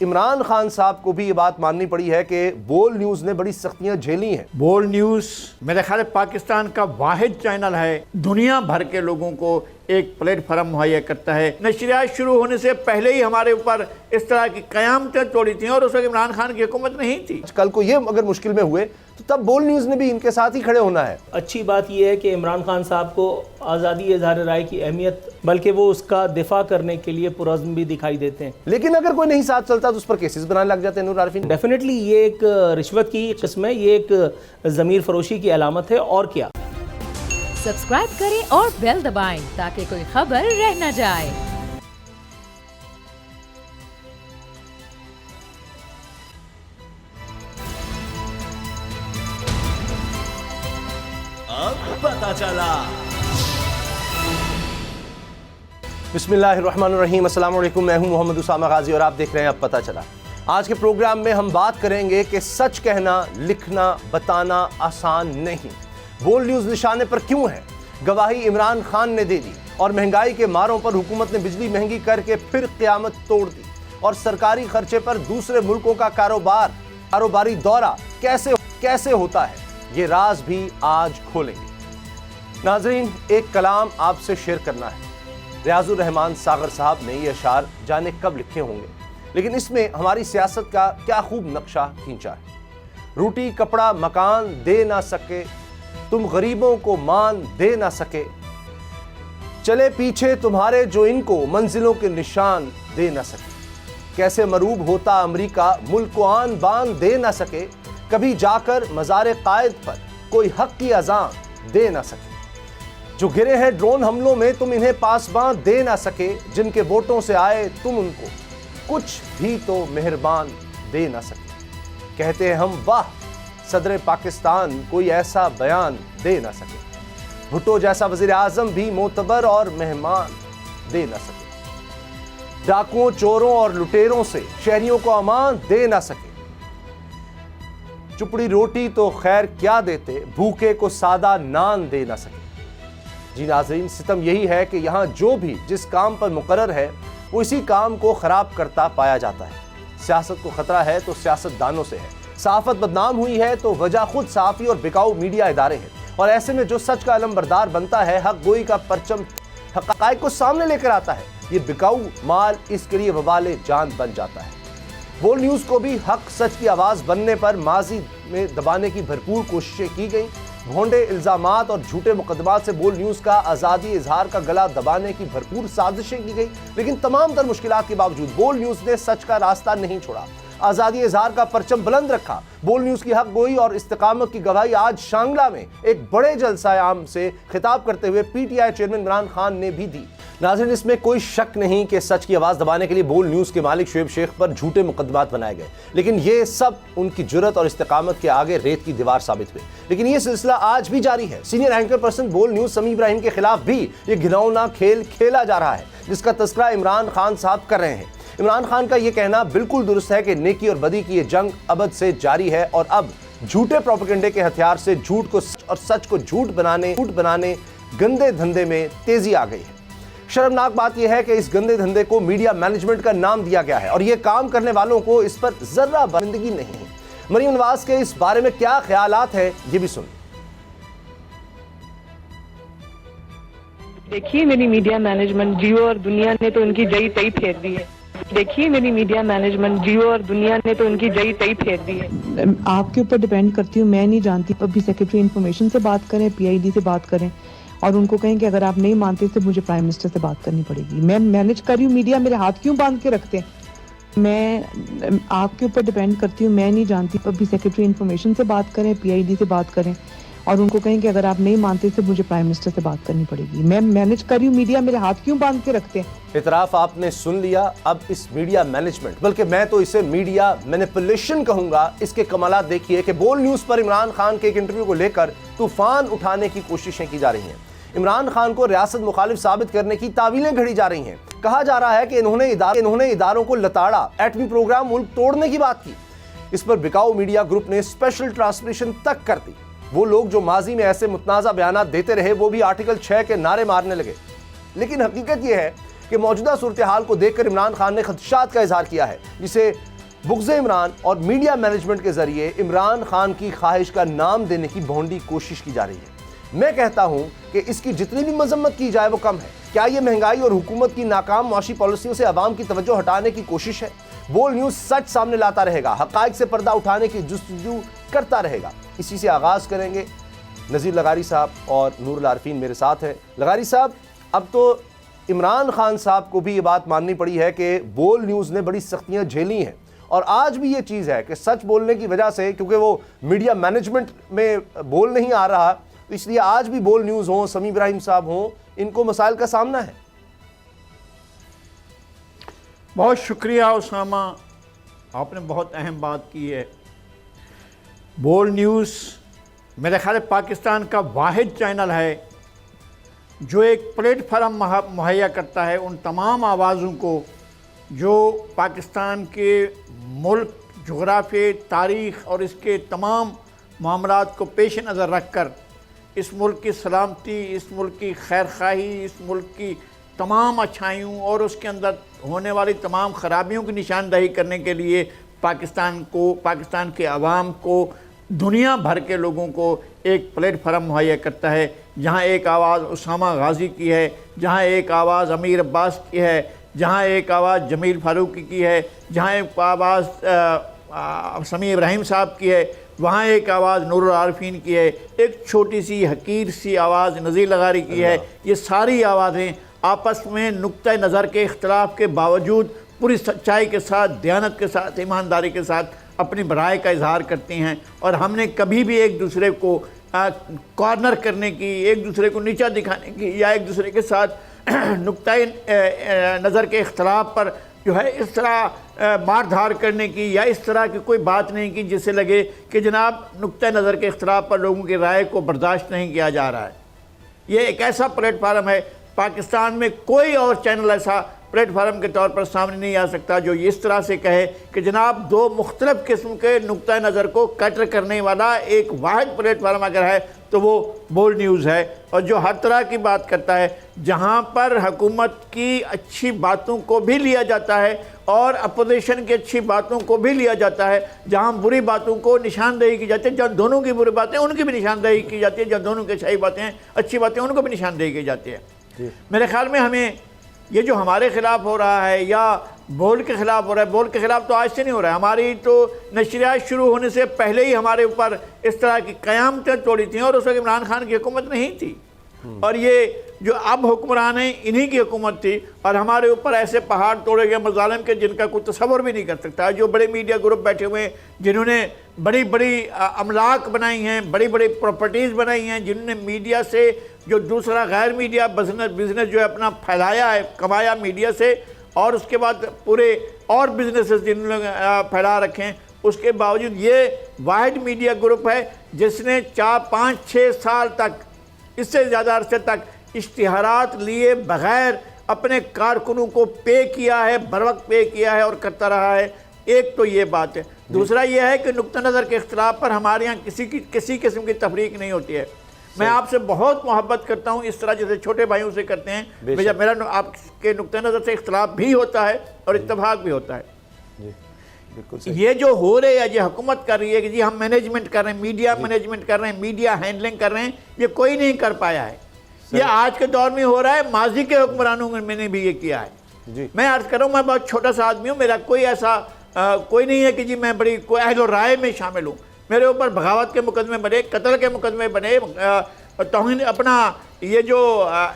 इमरान खान साहब को भी ये बात माननी पड़ी है कि बोल न्यूज़ ने बड़ी सख्तियां झेली हैं। बोल न्यूज़ मेरे ख्याल पाकिस्तान का वाहिद चैनल है, दुनिया भर के लोगों को एक प्लेटफार्म मुहैया करता है। नशरियात शुरू होने से पहले ही हमारे ऊपर इस तरह की क़यामतें तोड़ी थी और उस वक्त इमरान खान की हुकूमत नहीं थी। कल को ये अगर मुश्किल में हुए तो तब बोल न्यूज़ ने भी इनके साथ ही खड़े होना है। अच्छी बात यह है कि इमरान खान साहब को आज़ादी इज़हार राय की अहमियत, बल्कि वो उसका दिफा करने के लिए पुरज़्म भी दिखाई देते हैं। लेकिन अगर कोई नहीं साथ चलता तो उस पर केसेस बनाने लग जाते हैं। नूर आरिफीन, डेफिनेटली ये एक रिश्वत की किस्म है, ये एक ज़मीर फरोशी की अलामत है। और क्या, सब्सक्राइब करें और बेल दबाएं ताकि कोई खबर रह न जाए। अब पता चला। बिस्मिल्लाहिर्रहमानिर्रहीम, अस्सलाम वालेकुम। मैं हूं मोहम्मद उसामा गाजी और आप देख रहे हैं अब पता चला। आज के प्रोग्राम में हम बात करेंगे कि सच कहना, लिखना, बताना आसान नहीं। बोल न्यूज़ निशाने पर क्यों है? गवाही इमरान खान ने दे दी और महंगाई के मारों पर हुकूमत ने बिजली महंगी करके फिर क़यामत तोड़ दी। और सरकारी खर्चे पर दूसरे मुल्कों का कारोबारी दौरा कैसे होता है, ये राज भी आज खोलेंगे। नाज़रीन, एक कलाम आपसे शेयर करना है। रियाजुर रहमान सागर साहब ने ये अशार जाने कब लिखे होंगे, लेकिन इसमें हमारी सियासत का क्या खूब नक्शा खींचा है। रोटी कपड़ा मकान दे ना सके, तुम गरीबों को मान दे ना सके, चले पीछे तुम्हारे जो इनको मंजिलों के निशान दे ना सके। कैसे मरूब होता अमरीका, मुल्क को आन बान दे ना सके, कभी जाकर मज़ारे कायद पर कोई हक की अज़ान दे ना सके। जो गिरे हैं ड्रोन हमलों में, तुम इन्हें पासबान दे ना सके, जिनके वोटों से आए तुम उनको कुछ भी तो मेहरबान दे ना सके। कहते हैं हम वाह सदर पाकिस्तान, कोई ऐसा बयान दे ना सके। भुट्टो जैसा वज़ीर आज़म भी मोतबर और मेहमान दे ना सके। डाकुओं, चोरों और लुटेरों से शहरियों को अमान दे ना सके। चुपड़ी रोटी तो खैर क्या देते, भूखे को सादा नान दे ना सके। जी नाज़रीन, सितम यही है कि यहाँ जो भी जिस काम पर मुकर्रर है वो इसी काम को ख़राब करता पाया जाता है। सियासत को ख़तरा है तो सियासतदानों से है, सहाफ़त बदनाम हुई है तो वजह खुद सहाफ़ी और बिकाऊ मीडिया इदारे हैं। और ऐसे में जो सच का अलमबरदार बनता है, हक गोई का परचम हक़ाइक़ को सामने लेकर आता है, ये बिकाऊ माल इसके लिए वबाले जान बन जाता है। बोल न्यूज़ को भी हक सच की आवाज़ बनने पर माजी में दबाने की भरपूर कोशिशें की गई। भोंडे इल्ज़ामात और झूठे मुकदमात से बोल न्यूज़ का आज़ादी इजहार का गला दबाने की भरपूर साजिशें की गई, लेकिन तमाम तर मुश्किलात के बावजूद बोल न्यूज़ ने सच का रास्ता नहीं छोड़ा, आज़ादी इजहार का परचम बुलंद रखा। बोल न्यूज़ की हक गोई और इस्तिकामत की गवाही आज शांगला में एक बड़े जलसा आम से खिताब करते हुए PTI चेयरमैन इमरान खान ने भी दी। नाज़रीन, इसमें कोई शक नहीं कि सच की आवाज़ दबाने के लिए बोल न्यूज़ के मालिक शुएब शेख पर झूठे मुकदमात बनाए गए, लेकिन ये सब उनकी जुर्रत और इस्तिकामत के आगे रेत की दीवार साबित हुए। लेकिन ये सिलसिला आज भी जारी है। सीनियर एंकर पर्सन बोल न्यूज़ समी इब्राहिम के खिलाफ भी ये घिनौना खेल खेला जा रहा है, जिसका तस्करा इमरान खान साहब कर रहे हैं। इमरान खान का ये कहना बिल्कुल दुरुस्त है कि नेकी और बदी की ये जंग अबद से जारी है और अब झूठे प्रोपेगेंडे के हथियार से झूठ को और सच को झूठ बनाने गंदे धंधे में तेजी आ गई है। शर्मनाक बात यह है कि इस गंदे धंधे को मीडिया मैनेजमेंट का नाम दिया गया है और ये काम करने वालों को इस पर जर्रा बंदगी नहीं है। मरीम नवाज के इस बारे में क्या ख्यालात है, ये भी सुन। देखिए, मेरी मीडिया मैनेजमेंट जियो और दुनिया ने तो उनकी जई तई फेर दी है। देखिए, मेरी मीडिया मैनेजमेंट जियो और दुनिया ने तो उनकी जई तई फेर दी है। आपके ऊपर डिपेंड करती हूँ, मैं नहीं जानती। अभी सेक्रेटरी इंफॉर्मेशन से बात करें, PID से बात करें और उनको कहें कि अगर आप नहीं मानते तो मुझे प्राइम मिनिस्टर से बात करनी पड़ेगी। मैं मैनेज कर रही हूँ, मीडिया मेरे हाथ क्यों बांध के रखते हैं? मैं आपके ऊपर डिपेंड करती हूँ, मैं नहीं जानती। अभी सेक्रेटरी इंफॉर्मेशन से बात करें, PID से बात करें और उनको कहें कि अगर आप नहीं मानते तो मुझे प्राइम मिनिस्टर से बात करनी पड़ेगी। मैं मैनेज कर रही हूँ, मीडिया मेरे हाथ क्यों बांध के रखते हैं? इतराफ आपने सुन लिया। अब इस मीडिया मैनेजमेंट, बल्कि मैं तो इसे मीडिया मैनिपुलेशन कहूंगा, इसके कमालात देखिए कि बोल न्यूज़ पर इमरान खान के एक इंटरव्यू को लेकर तूफान उठाने की कोशिशें की जा रही हैं। इमरान खान को रियासत मुखालिफ साबित करने की तावीलें घड़ी जा रही हैं। कहा जा रहा है कि इन्होंने इदारों को लताड़ा, एटमी प्रोग्राम मुल्क तोड़ने की बात की। इस पर बिकाऊ मीडिया ग्रुप ने स्पेशल ट्रांसलेशन तक कर दी। वो लोग जो माजी में ऐसे मुतनाज़ा बयानात देते रहे, वो भी आर्टिकल 6 के नारे मारने लगे। लेकिन हकीकत यह है कि मौजूदा सूरत हाल को देखकर इमरान खान ने खदशात का इजहार किया है, जिसे बुग़्ज़ इमरान और मीडिया मैनेजमेंट के जरिए इमरान खान की ख्वाहिश का नाम देने की भोंडी कोशिश की जा रही है। मैं कहता हूं कि इसकी जितनी भी मजम्मत की जाए वो कम है। क्या ये महंगाई और हुकूमत की नाकाम मुआशी पॉलिसियों से अवाम की तवज्जो हटाने की कोशिश है? बोल न्यूज़ सच सामने लाता रहेगा, हक़ाइक़ से पर्दा उठाने की जुस्तजू करता रहेगा। इसी से आगाज़ करेंगे। नज़ीर लगारी साहब और नूरुल आरिफीन मेरे साथ हैं। लगारी साहब, अब तो इमरान खान साहब को भी ये बात माननी पड़ी है कि बोल न्यूज़ ने बड़ी सख्तियाँ झेली हैं, और आज भी ये चीज़ है कि सच बोलने की वजह से, क्योंकि वो मीडिया मैनेजमेंट में बोल नहीं आ रहा, तो इसलिए आज भी बोल न्यूज़ हो, समी इब्राहिम साहब हों, इनको मसाइल का सामना है। बहुत शुक्रिया उसामा, आपने बहुत अहम बात की है। बोल न्यूज़ मेरे ख्याल पाकिस्तान का वाहिद चैनल है जो एक प्लेटफार्म मुहैया करता है उन तमाम आवाज़ों को जो पाकिस्तान के मुल्क, जोग्राफ़ी, तारीख़ और इसके तमाम मामलात को पेश नज़र रख कर इस मुल्क की सलामती, इस मुल्क की खैर खाही, इस मुल्क की तमाम अच्छाइयों और उसके अंदर होने वाली तमाम ख़राबियों की निशानदही करने के लिए पाकिस्तान के अवाम को, दुनिया भर के लोगों को एक प्लेटफार्म मुहैया करता है, जहाँ एक आवाज़ उसामा गाज़ी की है, जहाँ एक आवाज़ अमीर अब्बास की है, जहाँ एक आवाज़ जमील फारूकी की है, जहाँ एक आवाज़ समी इब्राहिम साहब की है, वहाँ एक आवाज़ नूरुल आरिफीन की है, एक छोटी सी हकीर सी आवाज़ नज़ीर लगारी की है। ये सारी आवाज़ें आपस में नुक्ता नज़र के इख्तलाफ के बावजूद पूरी सच्चाई के साथ, दयानत के साथ, ईमानदारी के साथ अपनी राय का इजहार करती हैं। और हमने कभी भी एक दूसरे को कॉर्नर करने की, एक दूसरे को नीचा दिखाने की या एक दूसरे के साथ नुक्ता नज़र के इख्तलाफ पर जो है इस तरह मार धार करने की या इस तरह की कोई बात नहीं की जिससे लगे कि जनाब नुक्ता नज़र के इख्तलाफ पर लोगों की राय को बर्दाश्त नहीं किया जा रहा है। ये एक ऐसा प्लेटफार्म है, पाकिस्तान में कोई और चैनल ऐसा प्लेटफार्म के तौर पर सामने नहीं आ सकता जो इस तरह से कहे कि जनाब दो मुख्तलिफ किस्म के नुक्ता नज़र को कैटर करने वाला एक वाहिद प्लेटफार्म अगर है तो वो बोल न्यूज़ है, और जो हर तरह की बात करता है, जहाँ पर हुकूमत की अच्छी बातों को भी लिया जाता है और अपोजिशन की अच्छी बातों को भी लिया जाता है, जहाँ बुरी बातों को निशानदेही की जाती है, जहाँ दोनों की बुरी बातें उनकी भी निशानदेही की जाती है, जहाँ दोनों की अच्छी बातें अच्छी बातें उनको भी निशानदेही की जाती है। मेरे ख्याल में हमें ये जो हमारे ख़िलाफ़ हो रहा है या बोल के ख़िलाफ़ हो रहा है, बोल के ख़िलाफ़ तो आज से नहीं हो रहा है, हमारी तो नशरियात शुरू होने से पहले ही हमारे ऊपर इस तरह की क़यामतें तोड़ी थी और उस वक्त इमरान खान की हुकूमत नहीं थी, और ये जो अब हुक्मरान हैं इन्हीं की हुकूमत थी, और हमारे ऊपर ऐसे पहाड़ तोड़े गए मज़ालिम के जिनका कोई तसव्वुर भी नहीं कर सकता। जो बड़े मीडिया ग्रुप बैठे हुए हैं जिन्होंने बड़ी बड़ी अमलाक बनाई हैं, बड़ी बड़ी प्रॉपर्टीज़ बनाई हैं, जिन्होंने मीडिया से जो दूसरा गैर मीडिया बिजनेस जो है अपना फैलाया है, कमाया मीडिया से, और उसके बाद पूरे और बिजनेसेस जिन्होंने फैला रखे हैं, उसके बावजूद ये वाहिद मीडिया ग्रुप है जिसने 4, 5, 6 साल तक, इससे ज़्यादा अरसे तक इश्तिहारात लिए बग़ैर अपने कारकुनों को पे किया है, बर वक्त पे किया है और करता रहा है। एक तो ये बात है। दूसरा ये है कि नुक्ता नज़र के इख्तिलाफ पर हमारे यहाँ किसी किस्म की तफरीक नहीं होती है। मैं आपसे बहुत मोहब्बत करता हूँ, इस तरह जैसे छोटे भाइयों से करते हैं। मेरा आपके नुक्ता नज़र से इख्तिलाफ भी होता है और इत्तफाक भी होता है। ये जो हो रहे है, ये हुकूमत कर रही है कि जी हम मैनेजमेंट कर रहे हैं, मीडिया मैनेजमेंट कर रहे हैं, मीडिया हैंडलिंग कर रहे हैं, ये कोई नहीं कर पाया है। ये आज के दौर में हो रहा है, माजी के हुक्मरानों में मैंने भी ये किया है। मैं अर्ज कर रहा हूँ, मैं बहुत छोटा सा आदमी हूँ, मेरा कोई ऐसा कोई नहीं है कि जी मैं बड़ी कोई अहल राय में शामिल हूँ। मेरे ऊपर बगावत के मुकदमे बने, कत्ल के मुकदमे बने, तौहीन अपना ये जो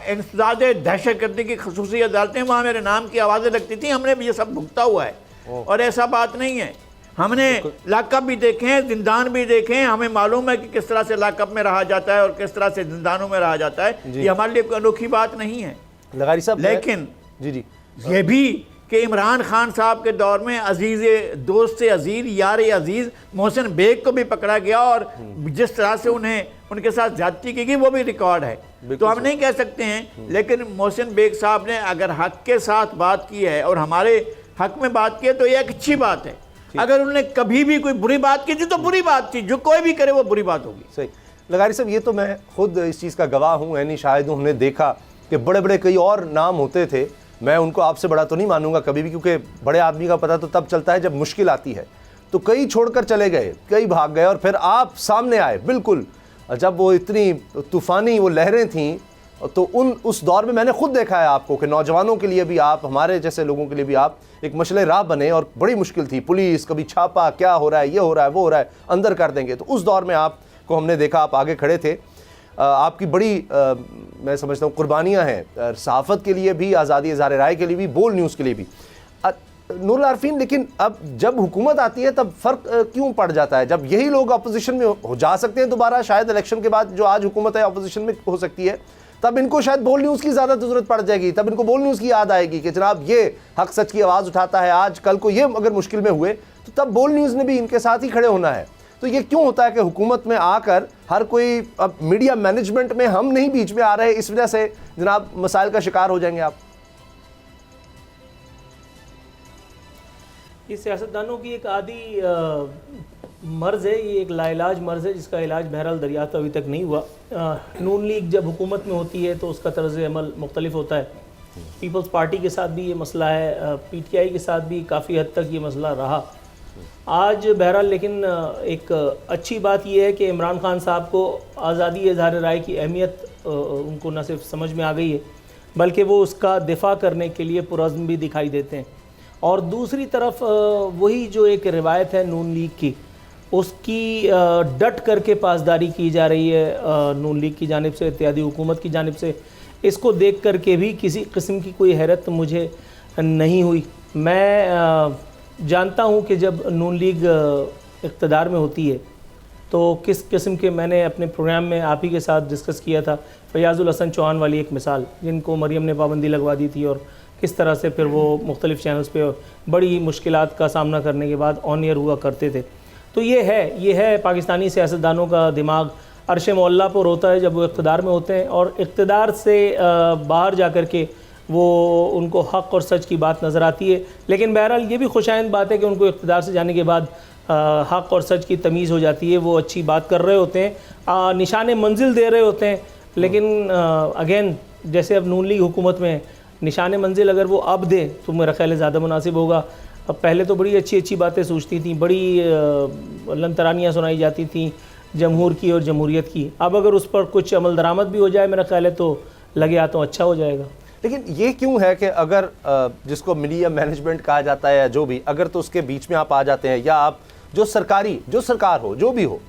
इंसदाद दहशत गर्दी की खसूसी अदालतें, वहाँ मेरे नाम की आवाज़ें लगती थी, हमने भी ये सब भुगता हुआ है। और ऐसा बात नहीं है, हमने लाकअप भी देखे हैं, जिंदान भी देखे हैं, हमें मालूम है कि किस तरह से लाकअप में रहा जाता है और किस तरह से जिंदानों में रहा जाता है। ये हमारे लिए कोई अनोखी बात नहीं है। लगारी साहब, लेकिन जी ये भी कि इमरान खान साहब के दौर में अजीज़ दोस्त अजीज़ यार अजीज़ मोहसिन बेग को भी पकड़ा गया और जिस तरह से उनके साथ ज्यादती की गई वो भी रिकॉर्ड है। तो हम नहीं कह सकते हैं, लेकिन मोहसिन बेग साहब ने अगर हक के साथ बात की है और हमारे हक में बात की है तो ये एक अच्छी बात है। अगर उन्होंने कभी भी कोई बुरी बात की थी तो बुरी बात थी, जो कोई भी करे वो बुरी बात होगी। सही। लगारी साहब, ये तो मैं खुद इस चीज़ का गवाह हूँ, यानी शायद हमने देखा कि बड़े बड़े कई और नाम होते थे मैं उनको आपसे बड़ा तो नहीं मानूंगा कभी भी, क्योंकि बड़े आदमी का पता तो तब चलता है जब मुश्किल आती है। तो कई छोड़कर चले गए, कई भाग गए और फिर आप सामने आए। बिल्कुल जब वो इतनी तूफ़ानी वो लहरें थीं, तो उस दौर में मैंने खुद देखा है आपको कि नौजवानों के लिए भी आप, हमारे जैसे लोगों के लिए भी आप एक मशले राह बने और बड़ी मुश्किल थी। पुलिस कभी छापा, क्या हो रहा है, ये हो रहा है, वो हो रहा है, अंदर कर देंगे। तो उस दौर में आपको हमने देखा, आप आगे खड़े थे। आपकी बड़ी मैं समझता हूँ कुर्बानियाँ हैं सहाफ़त के लिए भी, आज़ादी इज़हार राय के लिए भी, बोल न्यूज़ के लिए भी। नूरुल आरफीन, लेकिन अब जब हुकूमत आती है तब फ़र्क क्यों पड़ जाता है? जब यही लोग अपोजिशन में हो जा सकते हैं दोबारा, शायद इलेक्शन के बाद जो आज हुकूमत है अपोजिशन में हो सकती है, तब इनको शायद बोल न्यूज़ की ज़्यादा ज़रूरत पड़ जाएगी। तब इनको बोल न्यूज़ की याद आएगी कि जनाब ये हक सच की आवाज़ उठाता है, आज कल को ये अगर मुश्किल में हुए तो तब बोल न्यूज़ ने भी इनके साथ ही खड़े होना है। तो ये क्यों होता है कि हुकूमत में आकर हर कोई, अब मीडिया मैनेजमेंट में हम नहीं बीच में आ रहे, इस वजह से जनाब मसाइल का शिकार हो जाएंगे आप? ये सियासतदानों की एक आदि मर्ज़ है, ये एक लाइलाज मर्ज़ है जिसका इलाज बहरहाल दरियाफ्त अभी तक नहीं हुआ। नून लीग जब हुकूमत में होती है तो उसका तर्ज़ अमल मुख्तलिफ होता है। पीपल्स पार्टी के साथ भी ये मसला है, PTI के साथ भी काफ़ी हद तक ये मसला रहा। आज बहरहाल लेकिन एक अच्छी बात यह है कि इमरान खान साहब को आज़ादी इज़हार राय की अहमियत उनको न सिर्फ समझ में आ गई है, बल्कि वो उसका दिफा करने के लिए पुरज़्म भी दिखाई देते हैं। और दूसरी तरफ वही जो एक रिवायत है नून लीग की, उसकी डट करके पासदारी की जा रही है नून लीग की जानिब से, इत्तेहादी हुकूमत की जानिब से। इसको देख कर के भी किसी किस्म की कोई हैरत मुझे नहीं हुई। मैं जानता हूँ कि जब नून लीग इक़्तिदार में होती है तो किस किस्म के, मैंने अपने प्रोग्राम में आप ही के साथ डिस्कस किया था फयाज़ुल हसन चौहान वाली एक मिसाल, जिनको मरियम ने पाबंदी लगवा दी थी और किस तरह से फिर वो मुख्तलिफ़ चैनल्स पे बड़ी मुश्किलात का सामना करने के बाद ऑन एयर हुआ करते थे। तो ये है पाकिस्तानी सियासतदानों का दिमाग अर्श मौला पर होता है जब वो इक़्तिदार में होते हैं, और इक़्तिदार से बाहर जा कर के वो उनको हक़ और सच की बात नज़र आती है। लेकिन बहरहाल ये भी खुशाइंद बात है कि उनको इक़्तिदार से जाने के बाद हक़ और सच की तमीज़ हो जाती है। वो अच्छी बात कर रहे होते हैं, निशान मंजिल दे रहे होते हैं, लेकिन अगेन जैसे अब नून लीग हुकूमत में निशान मंजिल अगर वो अब दे तो मेरा ख्याल है ज़्यादा मुनासिब होगा। अब पहले तो बड़ी अच्छी अच्छी बातें सोचती थी, बड़ी लंतरानियाँ सुनाई जाती थी जमहूर की और जमहूरियत की। अब अगर उस पर कुछ अमल दरामद भी हो जाए, मेरा ख्याल है तो लगे हाथों अच्छा हो जाएगा। लेकिन ये क्यों है कि अगर जिसको मीडिया मैनेजमेंट कहा जाता है या जो भी, अगर तो उसके बीच में आप आ जाते हैं, या आप जो सरकार हो, जो भी हो,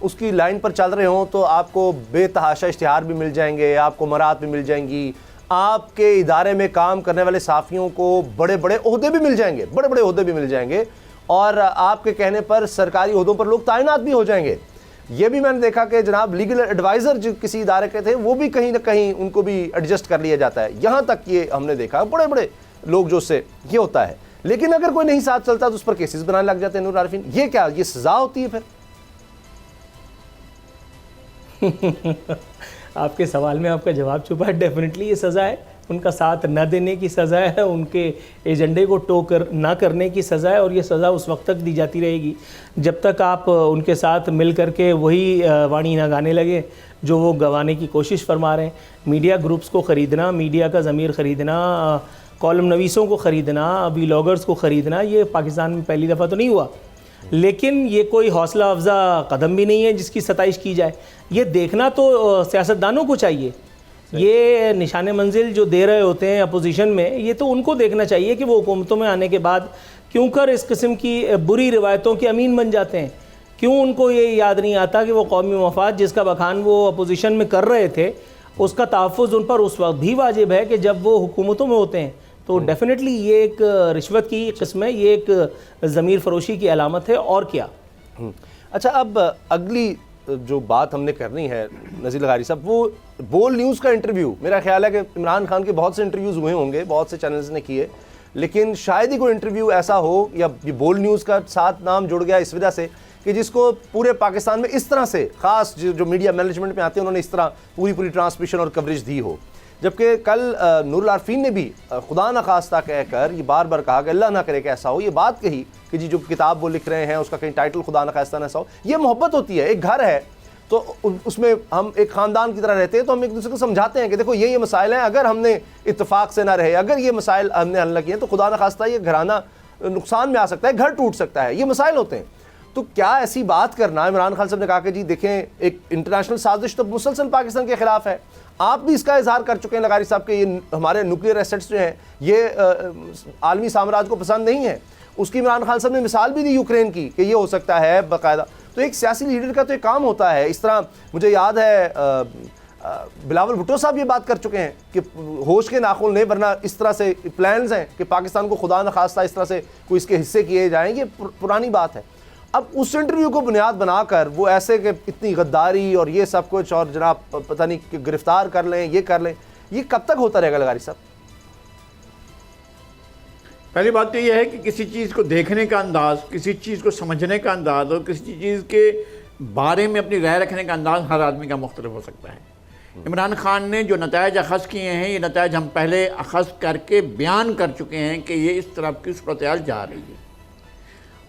उसकी लाइन पर चल रहे हो, तो आपको बेतहाशा इश्तिहार भी मिल जाएंगे, आपको मरात भी मिल जाएंगी, आपके इदारे में काम करने वाले साफ़ियों को बड़े बड़े ओहदे भी मिल जाएंगे, बड़े बड़े ओहदे भी मिल जाएंगे, और आपके कहने पर सरकारी ओहदों पर लोग तैनात भी हो जाएंगे। ये भी मैंने देखा कि जनाब लीगल एडवाइज़र जो किसी इदारे के थे, वो भी कहीं ना कहीं उनको भी एडजस्ट कर लिया जाता है। यहाँ तक ये हमने देखा बड़े बड़े लोग जो उससे ये होता है। लेकिन अगर कोई नहीं साथ चलता तो उस पर केसेस बनाने लग जाते हैं। नूरुल आरफीन, ये क्या, ये सज़ा होती है फिर? आपके सवाल में आपका जवाब छुपा है। डेफिनेटली ये सज़ा है, उनका साथ न देने की सज़ा है, उनके एजेंडे को टो कर ना करने की सज़ा है, और ये सज़ा उस वक्त तक दी जाती रहेगी जब तक आप उनके साथ मिल कर के वही वाणी ना गाने लगे जो वो गंवाने की कोशिश फरमा रहे हैं। मीडिया ग्रुप्स को ख़रीदना, मीडिया का ज़मीर ख़रीदना, कॉलम नवीसों को ख़रीदना, व्लॉगर्स को ख़रीदना, ये पाकिस्तान में पहली दफ़ा तो नहीं हुआ, लेकिन ये कोई हौसला अफजा कदम भी नहीं है जिसकी सताइश की जाए। ये देखना तो सियासतदानों को चाहिए, ये निशान मंजिल जो दे रहे होते हैं अपोजिशन में, ये तो उनको देखना चाहिए कि वो हुकूमतों में आने के बाद क्यों कर इस किस्म की बुरी रिवायतों के अमीन बन जाते हैं। क्यों उनको ये याद नहीं आता कि वो कौमी मफाद जिसका बखान वो अपोजिशन में कर रहे थे, उसका तहफ़्फ़ुज़ उन पर उस वक्त भी वाजिब है कि जब वो हुकूमतों में होते हैं। तो डेफिनेटली ये एक रिश्वत की किस्म है, ये एक ज़मीर फरोशी की अलामत है, और क्या। अच्छा, अब अगली जो बात हमने करनी है नज़ीर लगारी साहब, वो बोल न्यूज़ का इंटरव्यू, मेरा ख्याल है कि इमरान खान के बहुत से इंटरव्यूज़ हुए होंगे, बहुत से चैनल्स ने किए, लेकिन शायद ही कोई इंटरव्यू ऐसा हो, या ये बोल न्यूज़ का साथ नाम जुड़ गया इस वजह से कि जिसको पूरे पाकिस्तान में इस तरह से, ख़ास जो मीडिया मैनेजमेंट में आते हैं, उन्होंने इस तरह पूरी ट्रांसमिशन और कवरेज दी हो। जबकि कल नूरुल आरफीन ने भी खुदा न खास्ता कहकर ये बार बार कहा कि अल्लाह ना करे कि ऐसा हो, ये बात कही कि जी जो किताब वो लिख रहे हैं उसका कहीं टाइटल खुदा न खास्ता न ऐसा हो। ये मोहब्बत होती है, एक घर है तो उसमें हम एक ख़ानदान की तरह रहते हैं, तो हम एक दूसरे को समझाते हैं कि देखो ये मसाइल हैं, अगर हमने इत्तेफाक से ना रहे, अगर ये मसाइल हमने हल न किए तो खुदा न खास्ता ये घराना नुकसान में आ सकता है, घर टूट सकता है, ये मसाइल होते हैं। तो क्या ऐसी बात करना, इमरान खान साहब ने कहा कि जी देखें एक इंटरनेशनल साजिश तो मुसलसल पाकिस्तान के खिलाफ है, आप भी इसका इजहार कर चुके हैं लगारी साहब के ये हमारे न्यूक्लियर एसेट्स जो हैं ये आलमी साम्राज्य को पसंद नहीं है। उसकी इमरान खान साहब ने मिसाल भी दी यूक्रेन की कि ये हो सकता है बाकायदा। तो एक सियासी लीडर का तो एक काम होता है। इस तरह मुझे याद है बिलावल भुट्टो साहब ये बात कर चुके हैं कि होश के नाखून नहीं, वरना इस तरह से प्लान्स हैं कि पाकिस्तान को खुदा न खास्ता इस तरह से कोई इसके हिस्से किए जाएंगे, पुरानी बात है। अब उस इंटरव्यू को बुनियाद बनाकर वो ऐसे कि इतनी गद्दारी और ये सब कुछ और जनाब पता नहीं कि गिरफ्तार कर लें, ये कर लें, ये कब तक होता रहेगा लगारी साहब? पहली बात तो यह है कि किसी चीज़ को देखने का अंदाज़, किसी चीज़ को समझने का अंदाज़ और किसी चीज़ के बारे में अपनी राय रखने का अंदाज़ हर आदमी का मुख्तलिफ हो सकता है। इमरान खान ने जो नताइज अखज़ किए हैं, ये नताइज हम पहले अखज़ करके बयान कर चुके हैं कि ये इस तरफ की सूरत-ए-हाल जा रही है।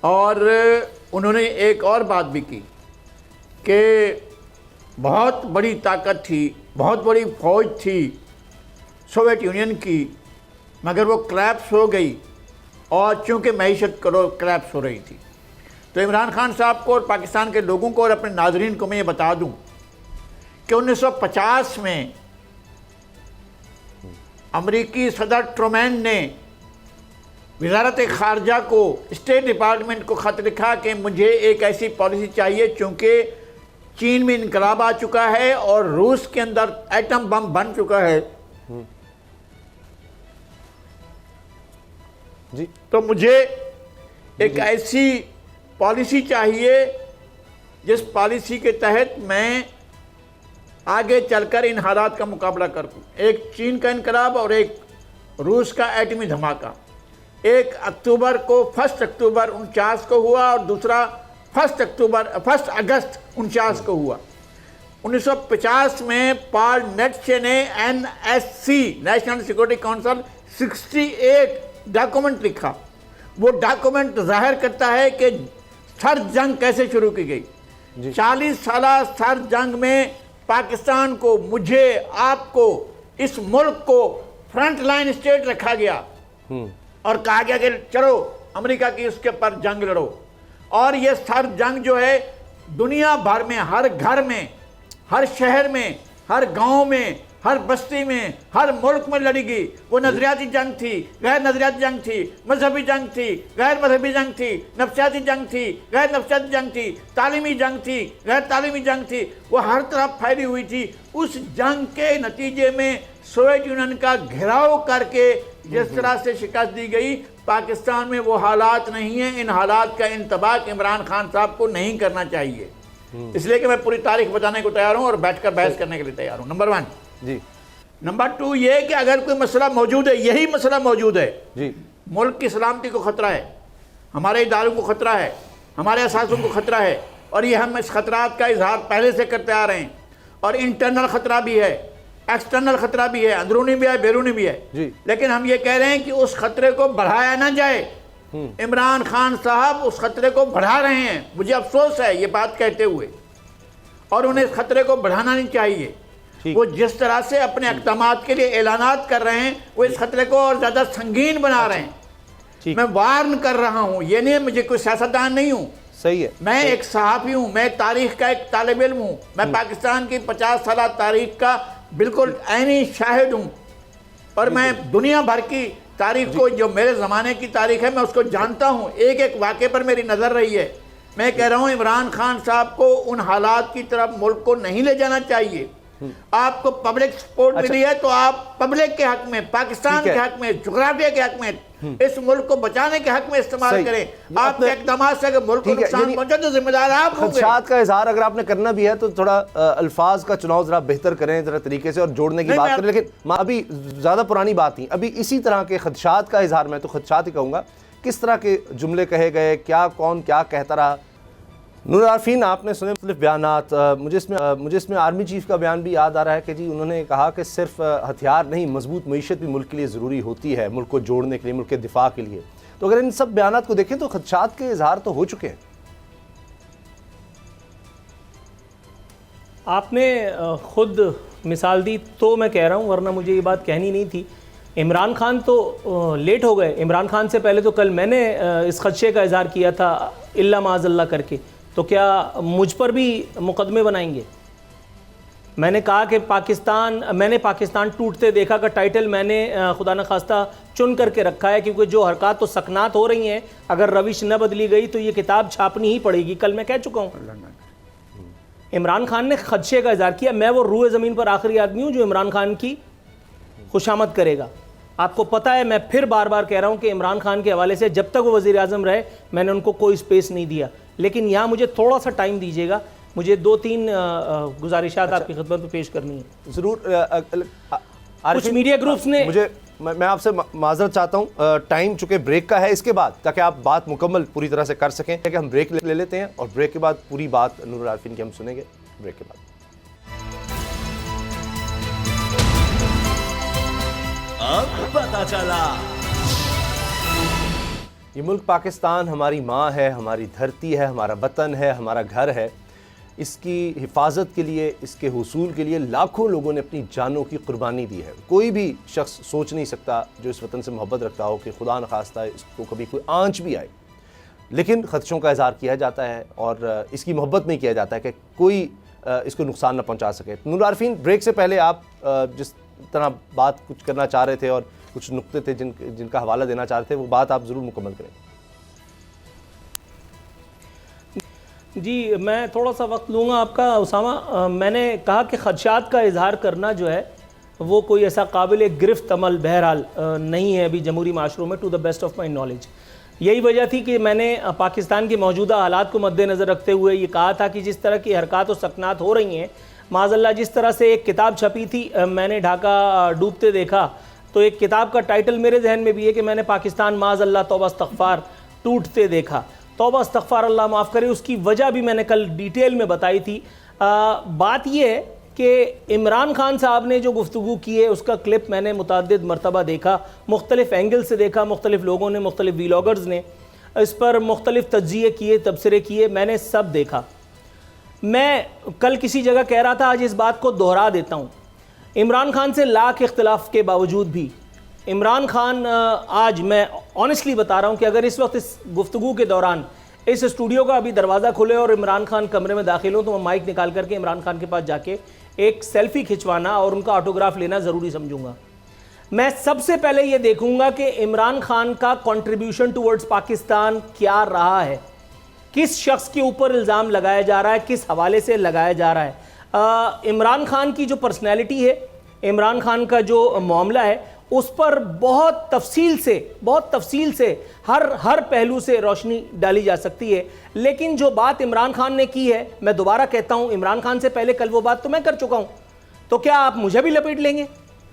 और उन्होंने एक और बात भी की कि बहुत बड़ी ताकत थी, बहुत बड़ी फ़ौज थी सोवियत यूनियन की, मगर वो क्लैप्स हो गई और चूँकि मईशत करो क्लैप्स हो रही थी। तो इमरान खान साहब को और पाकिस्तान के लोगों को और अपने नाज़रीन को मैं ये बता दूं कि 1950 में अमरीकी सदर ट्रूमैन ने वजारत ख़ारजा को, स्टेट डिपार्टमेंट को ख़त लिखा कि मुझे एक ऐसी पॉलिसी चाहिए, चूँकि चीन में इनकलाब आ चुका है और रूस के अंदर एटम बम बन चुका है जी, तो मुझे एक ऐसी पॉलिसी चाहिए जिस पॉलिसी के तहत मैं आगे चलकर इन हालात का मुकाबला कर सकूं। एक चीन का इनकलाब और एक रूस का एटमी धमाका। एक अक्टूबर को 1 अक्टूबर 49 को हुआ और दूसरा 1 अगस्त 49 को हुआ। 1950 में पॉल नेट्शे ने NSC national security council 68 document लिखा। वो डॉक्यूमेंट जाहिर करता है कि सर्द जंग कैसे शुरू की गई। 40 साल सर्द जंग में पाकिस्तान को, मुझे, आपको, इस मुल्क को फ्रंट लाइन स्टेट रखा गया और कहा गया कि चलो अमेरिका की उसके पर जंग लड़ो। और ये सर्द जंग जो है दुनिया भर में, हर घर में, हर शहर में, हर गांव में, हर बस्ती में, हर मुल्क में लड़ी गई। वो नजरियाती जंग थी, गैर नजरियाती जंग थी, मजहबी जंग थी, गैर मजहबी जंग थी, नफ्सियाती जंग थी, गैर नफ्सियाती जंग थी, तालीमी जंग थी, गैर तालीमी जंग थी। वो हर तरफ फैली हुई थी। उस जंग के नतीजे में सोवियत यूनियन का घेराव करके जिस तरह से शिकस्त दी गई, पाकिस्तान में वो हालात नहीं है। इन हालात का इंतबाह इमरान खान साहब को नहीं करना चाहिए। इसलिए कि मैं पूरी तारीख बताने को तैयार हूँ और बैठकर बहस करने के लिए तैयार हूँ। नंबर 1 जी। नंबर 2 ये कि अगर कोई मसला मौजूद है, यही मसला मौजूद है जी, मुल्क की सलामती को खतरा है, हमारे इदारों को खतरा है, हमारे असासों को खतरा है, और ये हम इस खतरात का इजहार पहले से करते आ रहे हैं। और इंटरनल खतरा भी है, एक्सटर्नल खतरा भी है, अंदरूनी भी है, बैरूनी भी है जी। लेकिन हम ये कह रहे हैं कि उस खतरे को बढ़ाया ना जाए। इमरान खान साहब उस खतरे को बढ़ा रहे हैं। मुझे अफसोस है ये बात कहते हुए, और उन्हें इस खतरे को बढ़ाना नहीं चाहिए। वो जिस तरह से अपने इक़दामात के लिए ऐलानात कर रहे हैं, वो इस खतरे को और ज़्यादा संगीन बना रहे हैं। मैं वार्न कर रहा हूँ, ये नहीं मुझे कोई सियासतदान नहीं हूँ, सही है, मैं एक सहाफ़ी हूँ, मैं तारीख का एक तालिब इल्म हूँ, मैं पाकिस्तान की 50 साल तारीख का बिल्कुल ऐनी शाहिद हूँ, और मैं दुनिया भर की तारीख को, जो मेरे ज़माने की तारीख है, मैं उसको जानता हूँ। एक एक वाक़े पर मेरी नज़र रही है। मैं कह रहा हूँ इमरान खान साहब को उन हालात की तरफ मुल्क को नहीं ले जाना चाहिए। आपको पब्लिक सपोर्ट मिली है तो आप पब्लिक के हक में, पाकिस्तान के हक में, जुग्राफिया के हक में, इस मुल्क को बचाने के हक में इस्तेमाल करें। आपके इक़दामात से अगर मुल्क को नुकसान पहुंचे तो जिम्मेदार आप होंगे। खदशात का इजहार अगर आपने करना भी है तो थोड़ा अल्फाज का चुनाव जरा बेहतर करें, जरा तरीके से, और जोड़ने की बात करें। लेकिन अभी ज़्यादा पुरानी बात नहीं, अभी इसी तरह के खदशात का इजहार, मैं तो खदशात ही कहूँगा, किस तरह के जुमले कहे गए, क्या कौन क्या कहता रहा। नूर आरफीन, आपने सुने मुख्तलिफ बयानात। मुझे इसमें आर्मी चीफ का बयान भी याद आ रहा है कि जी उन्होंने कहा कि सिर्फ हथियार नहीं, मजबूत मईशत भी मुल्क के लिए ज़रूरी होती है, मुल्क को जोड़ने के लिए, मुल्क के दिफा के लिए। तो अगर इन सब बयानात को देखें तो खदशात के इजहार तो हो चुके हैं। आपने खुद मिसाल दी तो मैं कह रहा हूँ, वरना मुझे ये बात कहनी नहीं थी। इमरान खान तो लेट हो गए। इमरान खान से पहले तो कल मैंने इस खदशे का इजहार किया था इल्ला माज़ल्ला करके, तो क्या मुझ पर भी मुकदमे बनाएंगे? मैंने कहा कि मैंने पाकिस्तान टूटते देखा का टाइटल मैंने खुदा न खास्ता चुन करके रखा है, क्योंकि जो हरकत तो सकनात हो रही हैं, अगर रविश न बदली गई तो ये किताब छापनी ही पड़ेगी। कल मैं कह चुका हूँ। इमरान खान ने खदशे का इजहार किया। मैं वो रूए ज़मीन पर आखिरी आदमी हूँ जो इमरान खान की खुशामद करेगा। आपको पता है, मैं फिर बार बार कह रहा हूँ कि इमरान खान के हवाले से जब तक वो वज़ीर आज़म रहे मैंने उनको कोई स्पेस नहीं दिया, लेकिन यहाँ मुझे थोड़ा सा टाइम दीजिएगा, मुझे 2-3 गुजारिशात आपकी खिदमत में पेश करनी है। ज़रूर। कुछ मीडिया ग्रुप्स ने मैं आपसे माजरत चाहता हूँ, टाइम चुके ब्रेक का है, इसके बाद ताकि आप बात मुकम्मल पूरी तरह से कर सकें, कि हम ब्रेक ले लेते हैं और ब्रेक के बाद पूरी बात नूरुल आरिफीन की हम सुनेंगे। ब्रेक के बाद अब पता चला। ये मुल्क पाकिस्तान हमारी माँ है, हमारी धरती है, हमारा वतन है, हमारा घर है। इसकी हिफाजत के लिए, इसके हुसूल के लिए लाखों लोगों ने अपनी जानों की कुर्बानी दी है। कोई भी शख्स सोच नहीं सकता जो इस वतन से मोहब्बत रखता हो कि खुदा न खास्ता इसको कभी कोई आंच भी आए, लेकिन खदशों का इज़हार किया जाता है और इसकी मोहब्बत नहीं किया जाता है कि कोई इसको नुकसान न पहुँचा सके। नूरुल आरिफीन, ब्रेक से पहले आप जिस तरह बात कुछ करना चाह रहे थे और कुछ नुक्ते थे जिनका हवाला देना चाह रहे थे, वो बात आप ज़रूर मुकम्मल करें। जी, मैं थोड़ा सा वक्त लूँगा आपका उसामा। मैंने कहा कि खदशात का इजहार करना जो है वो कोई ऐसा काबिल गिरफ्त अमल बहरहाल नहीं है अभी जमहूरी माशरों में, to the best of my knowledge. यही वजह थी कि मैंने पाकिस्तान के मौजूदा हालात को मद्देनज़र रखते हुए ये कहा था कि जिस तरह की हरकत और सकनात हो रही हैं, माज़अल्लाह जिस तरह से एक किताब छपी थी, मैंने ढाका डूबते देखा, तो एक किताब का टाइटल मेरे जहन में भी है कि मैंने पाकिस्तान माज़अल्लाह तौबा इस्तग़फ़ार टूटते देखा। तौबा इस्तग़फ़ार, अल्लाह माफ़ करे, उसकी वजह भी मैंने कल डिटेल में बताई थी। बात यह है कि इमरान खान साहब ने जो गुफ्तगू की है उसका क्लिप मैंने मुतअद्दिद मरतबा देखा, मुख्तलिफ़ एंगल से देखा, मुख्तलिफ़ लोगों ने, मुख्तलिफ़ व्लॉगर्स ने इस पर मुख्तलिफ़ तज्ज़िये किए, तबसरे किए, मैंने सब देखा। मैं कल किसी जगह कह रहा था, आज इस बात को दोहरा देता हूँ। इमरान खान से लाख इख्तिलाफ़ के बावजूद भी इमरान खान, आज मैं ऑनेस्टली बता रहा हूँ कि अगर इस वक्त इस गुफ्तगू के दौरान इस स्टूडियो का अभी दरवाज़ा खुले और इमरान खान कमरे में दाखिल हो, तो मैं माइक निकाल करके इमरान खान के पास जाके एक सेल्फ़ी खिंचवाना और उनका ऑटोग्राफ लेना ज़रूरी समझूंगा। मैं सबसे पहले ये देखूंगा कि इमरान खान का कंट्रीब्यूशन टुवर्ड्स पाकिस्तान क्या रहा है, किस शख्स के ऊपर इल्ज़ाम लगाया जा रहा है, किस हवाले से लगाया जा रहा है। इमरान खान की जो पर्सनैलिटी है, इमरान खान का जो मामला है, उस पर बहुत तफसील से हर पहलू से रोशनी डाली जा सकती है। लेकिन जो बात इमरान खान ने की है, मैं दोबारा कहता हूं, इमरान खान से पहले कल वो बात तो मैं कर चुका हूं, तो क्या आप मुझे भी लपेट लेंगे?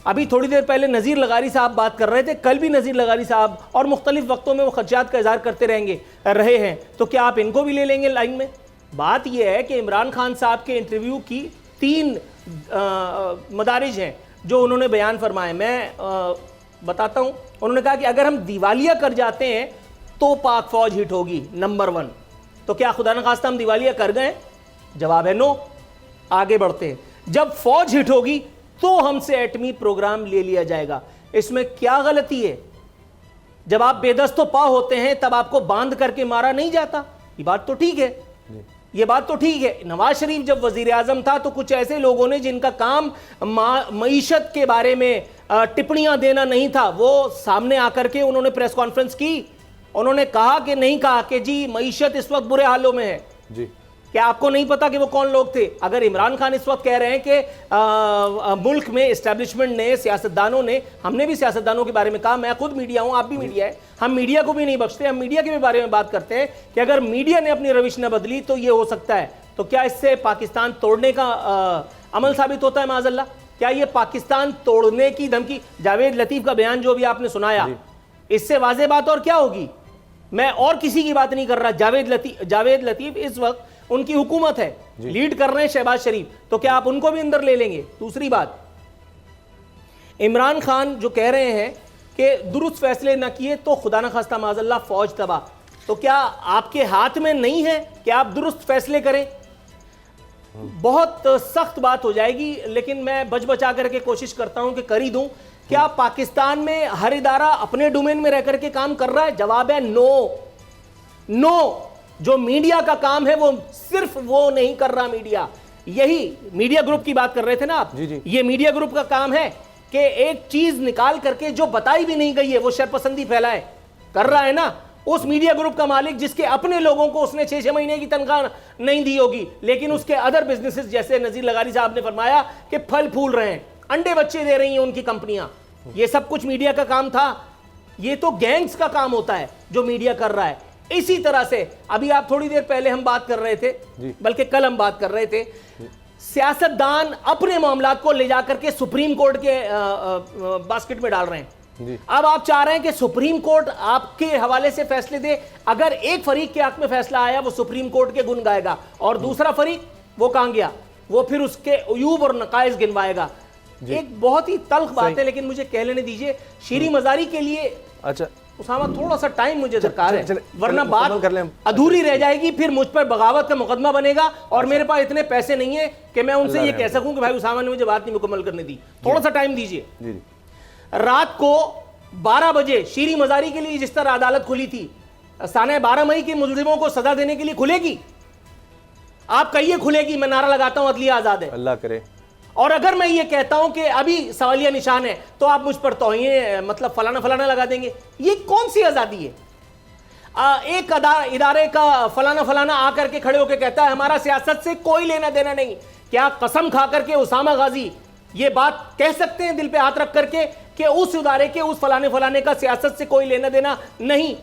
अभी थोड़ी देर पहले नज़ीर लगारी साहब बात कर रहे थे, कल भी नज़ीर लगारी साहब और मुख्तलिफ वक्तों में वो खदशात का इजहार करते रहे हैं, तो क्या आप इनको भी ले लेंगे लाइन में? बात यह है कि इमरान खान साहब के इंटरव्यू की 3 मदारिज हैं जो उन्होंने बयान फरमाए। मैं बताता हूं। उन्होंने कहा कि अगर हम दिवालिया कर जाते हैं तो पाक फौज हिट होगी, नंबर 1। तो क्या खुदा न खास्ता हम दिवालिया कर गए? जवाब है नो। आगे बढ़ते हैं। जब फौज हिट होगी तो हमसे एटमी प्रोग्राम ले लिया जाएगा। इसमें क्या गलती है? जब आप बेदस्तो पा होते हैं तब आपको बांध करके मारा नहीं जाता। ये बात तो ठीक है, ये बात तो ठीक है। नवाज शरीफ जब वजीर आजम था तो कुछ ऐसे लोगों ने जिनका काम मईशत के बारे में टिप्पणियां देना नहीं था, वो सामने आकर के उन्होंने प्रेस कॉन्फ्रेंस की। उन्होंने कहा कि नहीं कहा कि जी मईशत इस वक्त बुरे हालों में है जी। क्या आपको नहीं पता कि वो कौन लोग थे? अगर इमरान खान इस वक्त कह रहे हैं कि मुल्क में इस्टेब्लिशमेंट ने, सियासतदानों ने, हमने भी सियासतदानों के बारे में कहा, मैं खुद मीडिया हूं, आप भी मीडिया है, हम मीडिया को भी नहीं बख्शते, हम मीडिया के भी बारे में बात करते हैं कि अगर मीडिया ने अपनी रविश न बदली तो ये हो सकता है। तो क्या इससे पाकिस्तान तोड़ने का अमल साबित होता है माज़अल्लाह? क्या ये पाकिस्तान तोड़ने की धमकी? जावेद लतीफ़ का बयान जो भी आपने सुनाया, इससे वाज़ेह बात और क्या होगी? मैं और किसी की बात नहीं कर रहा। जावेद लतीफ़ इस वक्त उनकी हुकूमत है, लीड कर रहे हैं शहबाज शरीफ, तो क्या आप उनको भी अंदर ले लेंगे? दूसरी बात, इमरान खान जो कह रहे हैं कि दुरुस्त फैसले ना किए तो खुदा न खास्ता माज़अल्लाह फौज तबाह, तो क्या आपके हाथ में नहीं है कि आप दुरुस्त फैसले करें? बहुत सख्त बात हो जाएगी, लेकिन मैं बच बचा करके कोशिश करता हूं कि कर ही दूं। क्या पाकिस्तान में हर इदारा अपने डोमेन में रह करके काम कर रहा है? जवाब है नो। जो मीडिया का काम है वो सिर्फ वो नहीं कर रहा। मीडिया, यही मीडिया ग्रुप की बात कर रहे थे ना आप, जी। ये मीडिया ग्रुप का काम है कि एक चीज निकाल करके जो बताई भी नहीं गई है वो शरपसंदी फैलाए, कर रहा है ना। उस मीडिया ग्रुप का मालिक जिसके अपने लोगों को उसने 6-6 महीने की तनख्वाह नहीं दी होगी, लेकिन उसके अदर बिजनेसेस, जैसे नजीर लगारी साहब ने फरमाया कि फल फूल रहे हैं, अंडे बच्चे दे रही हैं उनकी कंपनियां, ये सब कुछ मीडिया का काम था। ये तो गैंग्स का काम होता है जो मीडिया कर रहा है। इसी तरह से अभी आप थोड़ी देर पहले हम बात कर रहे थे, बल्कि कल हम बात कर रहे थे, सियासतदान अपने मामलात को ले जाकर के सुप्रीम कोर्ट के बास्केट में डाल रहे हैं। अब आप चाह रहे हैं कि सुप्रीम कोर्ट आपके हवाले से फैसले दे। अगर एक फरीक के हक में फैसला आया वो सुप्रीम कोर्ट के गुण गाएगा, और दूसरा फरीक वो कहां गया, वो फिर उसके अयूब और नकाइज गिनवाएगा। एक बहुत ही तल्ख बात है, लेकिन मुझे कह लेने दीजिए। शीरी मजारी के लिए अच्छा उसामा थोड़ा सा टाइम मुझे दरकार है, वरना मुकम्मल बात कर लें। अधूरी रह जाएगी, फिर मुझ पर बगावत का मुकदमा बनेगा, और मेरे पास इतने पैसे नहीं है कि मैं उनसे ये कह सकूं कि भाई उसामा ने मुझे बात नहीं मुकम्मल करने दी। थोड़ा सा टाइम दीजिए। रात को 12 बजे शीरी मजारी के लिए जिस तरह अदालत खुली थी, साने 12 मई के मुजरिमों को सजा देने के लिए खुलेगी? आप कहिए खुलेगी, मैं नारा लगाता हूं अदलिया आजाद है। अल्लाह करे। और अगर मैं ये कहता हूं कि अभी सवालिया निशान है, तो आप मुझ पर तौहीन मतलब फलाना फलाना लगा देंगे। ये कौन सी आजादी है? एक इदारे का फलाना फलाना आकर के खड़े होकर कहता है हमारा सियासत से कोई लेना देना नहीं। क्या कसम खा करके उसामा गाजी ये बात कह सकते हैं दिल पे हाथ रख करके कि उस इदारे के उस फलाने फलाने का सियासत से कोई लेना देना नहीं?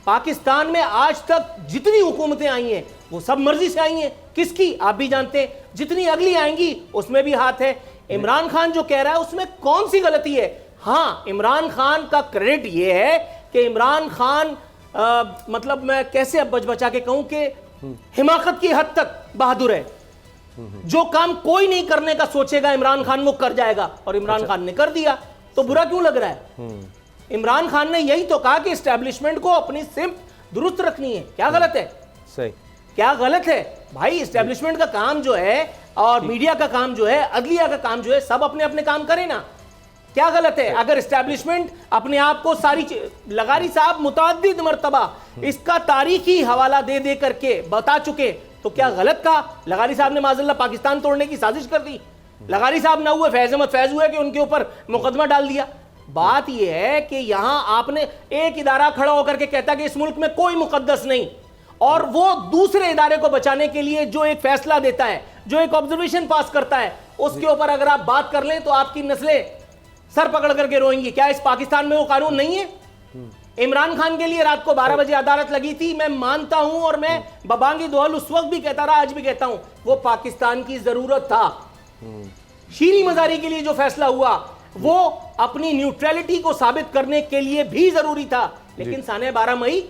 पाकिस्तान में आज तक जितनी हुकूमतें आई हैं वो सब मर्जी से आई हैं। किसकी? आप भी जानते हैं। जितनी अगली आएंगी उसमें भी हाथ है। इमरान खान जो कह रहा है उसमें कौन सी गलती है? हाँ, इमरान खान का क्रेडिट ये है कि इमरान खान मतलब मैं कैसे अब बच बचा के कहूं कि हिमाकत की हद तक बहादुर है। जो काम कोई नहीं करने का सोचेगा इमरान खान वो कर जाएगा, और इमरान खान ने कर दिया, तो बुरा क्यों लग रहा है? इमरान खान ने यही तो कहा कि एस्टेब्लिशमेंट को अपनी सिम्त दुरुस्त रखनी है। क्या गलत है? सही, क्या गलत है भाई? एस्टेब्लिशमेंट का काम जो है और मीडिया का काम जो है, अदलिया का काम जो है, सब अपने अपने काम करें ना। क्या गलत है? अगर एस्टेब्लिशमेंट अपने आप को सारी लगारी साहब मुतअद्दिद मर्तबा इसका तारीखी हवाला दे दे करके बता चुके, तो क्या गलत कहा? लगारी साहब ने माज़अल्लाह पाकिस्तान तोड़ने की साजिश कर दी। लगारी साहब ना हुए, फैज़ अहमद फैज हुए कि उनके ऊपर मुकदमा डाल दिया। बात यह है कि यहां आपने एक इदारा खड़ा होकर के कहता कि इस मुल्क में कोई मुकद्दस नहीं, और वो दूसरे इदारे को बचाने के लिए जो एक फैसला देता है, जो एक ऑब्जर्वेशन पास करता है, उसके ऊपर अगर आप बात कर लें तो आपकी नस्लें सर पकड़ करके रोएंगी। क्या इस पाकिस्तान में वो कानून नहीं है? इमरान खान के लिए रात को 12 बजे अदालत लगी थी, मैं मानता हूं, और मैं बबांगी दोहल उस वक्त भी कहता रहा, आज भी कहता हूं, वो पाकिस्तान की जरूरत था। शीरी मजारी के लिए जो फैसला हुआ वो अपनी न्यूट्रलिटी को साबित करने के लिए भी जरूरी था, लेकिन साने 12 मई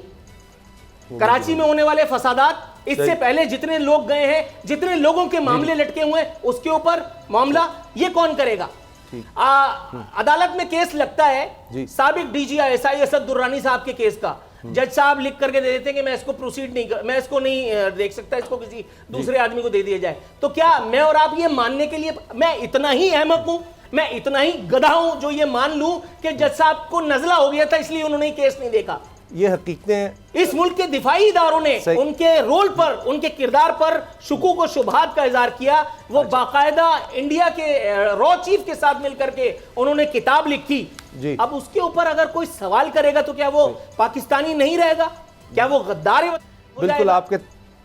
कराची में होने वाले फसादात, इससे पहले जितने लोग गए हैं, जितने लोगों के मामले लटके हुए हैं, उसके ऊपर मामला ये कौन करेगा? अदालत में केस लगता है साबिक DGI असद दुर्रानी साहब के केस का, जज साहब लिख करके दे देते हैं कि मैं इसको प्रोसीड नहीं कर, मैं इसको नहीं देख सकता, इसको किसी दूसरे आदमी को दे दिया जाए। तो क्या मैं और आप ये मानने के लिए, मैं इतना ही अहमक हूं, मैं इतना ही गधा हूं जो ये मान लूं कि जज साहब को नजला हो गया था इसलिए उन्होंने केस नहीं देखा? ये हकीकतें इस मुल्क के दिफाई इदारों ने उनके रोल पर, उनके किरदार पर शुकूक और शुबहात का इजहार किया। वो बाकायदा इंडिया के रॉ चीफ के साथ मिलकर के उन्होंने किताब लिखी। अब उसके ऊपर अगर कोई सवाल करेगा तो क्या वो पाकिस्तानी नहीं रहेगा? क्या वो गद्दार है? बिल्कुल, आपके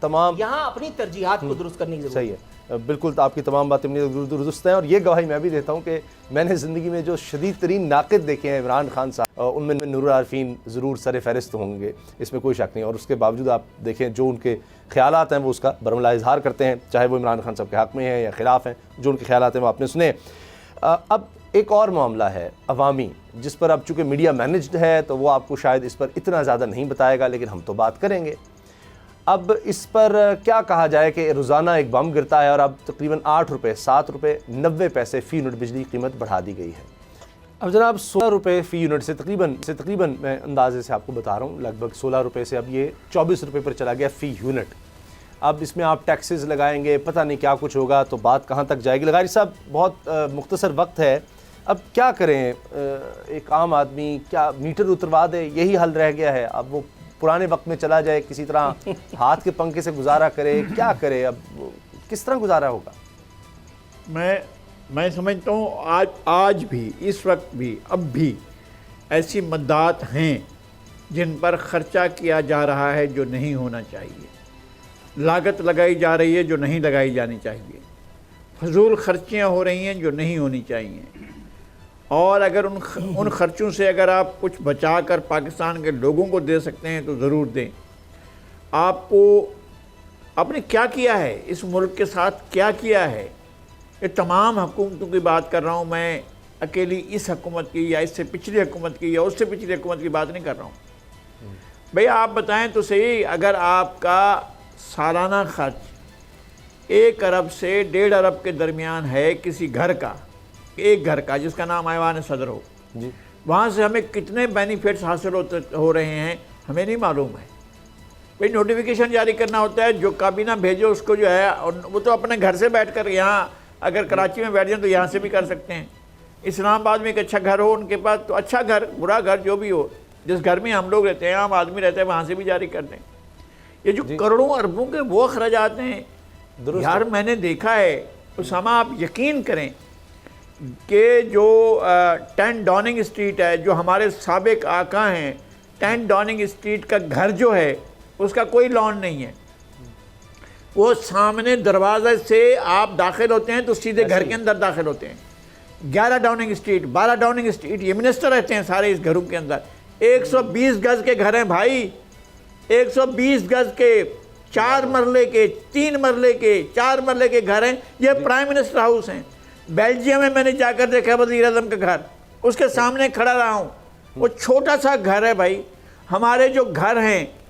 तमाम यहां अपनी तरजीहात को दुरुस्त करने की जरूरत सही है। बिल्कुल, आपकी तमाम बातें दुरुस्त हैं, और ये गवाही मैं भी देता हूँ कि मैंने ज़िंदगी में जो शदीद तरीन नाक़िद देखे हैं इमरान खान साहब, उनमें नूरुल आरिफीन ज़रूर सर फ़हरिस्त होंगे, इसमें कोई शक नहीं। और उसके बावजूद आप देखें जो उनके ख़यालात हैं वो उसका बरमला इजहार करते हैं, चाहे वो इमरान खान साहब के हक़ में हैं या ख़िलाफ़ हैं। जो उनके ख़यालात हैं वो आपने सुने। अब एक और मामला है अवामी, जिस पर अब चूँकि मीडिया मैनेज्ड है तो वो आपको शायद इस पर इतना ज़्यादा नहीं बताएगा, लेकिन हम तो बात करेंगे। अब इस पर क्या कहा जाए कि रोज़ाना एक बम गिरता है और अब तकरीबन 8 रुपये 7 रुपये 90 पैसे फ़ी यूनिट बिजली कीमत बढ़ा दी गई है। अब जनाब 16 रुपये फ़ी यूनिट से तकरीबन मैं अंदाजे से आपको बता रहा हूँ, लगभग 16 रुपये से अब ये 24 रुपये पर चला गया फ़ी यूनिट। अब इसमें आप टैक्सेस लगाएंगे, पता नहीं क्या कुछ होगा, तो बात कहाँ तक जाएगी। लगारी साहब, बहुत मुख्तसर वक्त है, अब क्या करें? एक आम आदमी क्या मीटर उतरवा दे, यही हल रह गया है? अब वो पुराने वक्त में चला जाए, किसी तरह हाथ के पंखे से गुजारा करे, क्या करे? अब किस तरह गुजारा होगा? मैं समझता हूँ आज भी, इस वक्त भी, अब भी ऐसी मद्दात हैं जिन पर ख़र्चा किया जा रहा है जो नहीं होना चाहिए, लागत लगाई जा रही है जो नहीं लगाई जानी चाहिए, फजूल खर्चियाँ हो रही हैं जो नहीं होनी चाहिए। और अगर उन खर्चों से अगर आप कुछ बचा कर पाकिस्तान के लोगों को दे सकते हैं तो ज़रूर दें। आपने क्या किया है इस मुल्क के साथ, क्या किया है? ये तमाम हुकूमतों की बात कर रहा हूँ मैं, अकेली इस हुकूमत की या इससे पिछली हुकूमत की या उससे पिछली हुकूमत की बात नहीं कर रहा हूँ। भाई आप बताएं तो सही, अगर आपका सालाना खर्च 1 अरब से 1.5 अरब के दरमियान है किसी घर का, एक घर का जिसका नाम ऐवान सदर हो, वहाँ से हमें कितने बेनिफिट्स हासिल हो रहे हैं हमें नहीं मालूम है। भाई नोटिफिकेशन जारी करना होता है, जो काबीना भेजो उसको जो है, और वो तो अपने घर से बैठकर, यहाँ अगर कराची में बैठ जाए तो यहाँ से भी कर सकते हैं। इस्लामाबाद में एक अच्छा घर हो उनके पास, तो अच्छा घर, बुरा घर जो भी हो, जिस घर में हम लोग रहते हैं, आम आदमी रहते हैं, वहाँ से भी जारी कर दें। ये जो करोड़ों अरबों के वो अखराजात हैं यार, मैंने देखा है उसामा, आप यकीन करें कि जो 10 डाउनिंग स्ट्रीट है, जो हमारे साबिक आका हैं, 10 डाउनिंग स्ट्रीट का घर जो है उसका कोई लॉन नहीं है। वो सामने दरवाजे से आप दाखिल होते हैं तो सीधे घर के अंदर दाखिल होते हैं। 11 डाउनिंग स्ट्रीट, 12 डाउनिंग स्ट्रीट, ये मिनिस्टर रहते हैं सारे इस घरों के अंदर। 120 गज के घर हैं भाई, 120 गज के, 4 मरले के, 3 मरले के, 4 मरले के घर हैं। ये प्राइम मिनिस्टर हाउस हैं। बेल्जियम में मैंने जाकर देखा वज़ीर आज़म का घर, उसके सामने खड़ा रहा हूँ। वो छोटा सा घर है भाई। हमारे जो घर हैं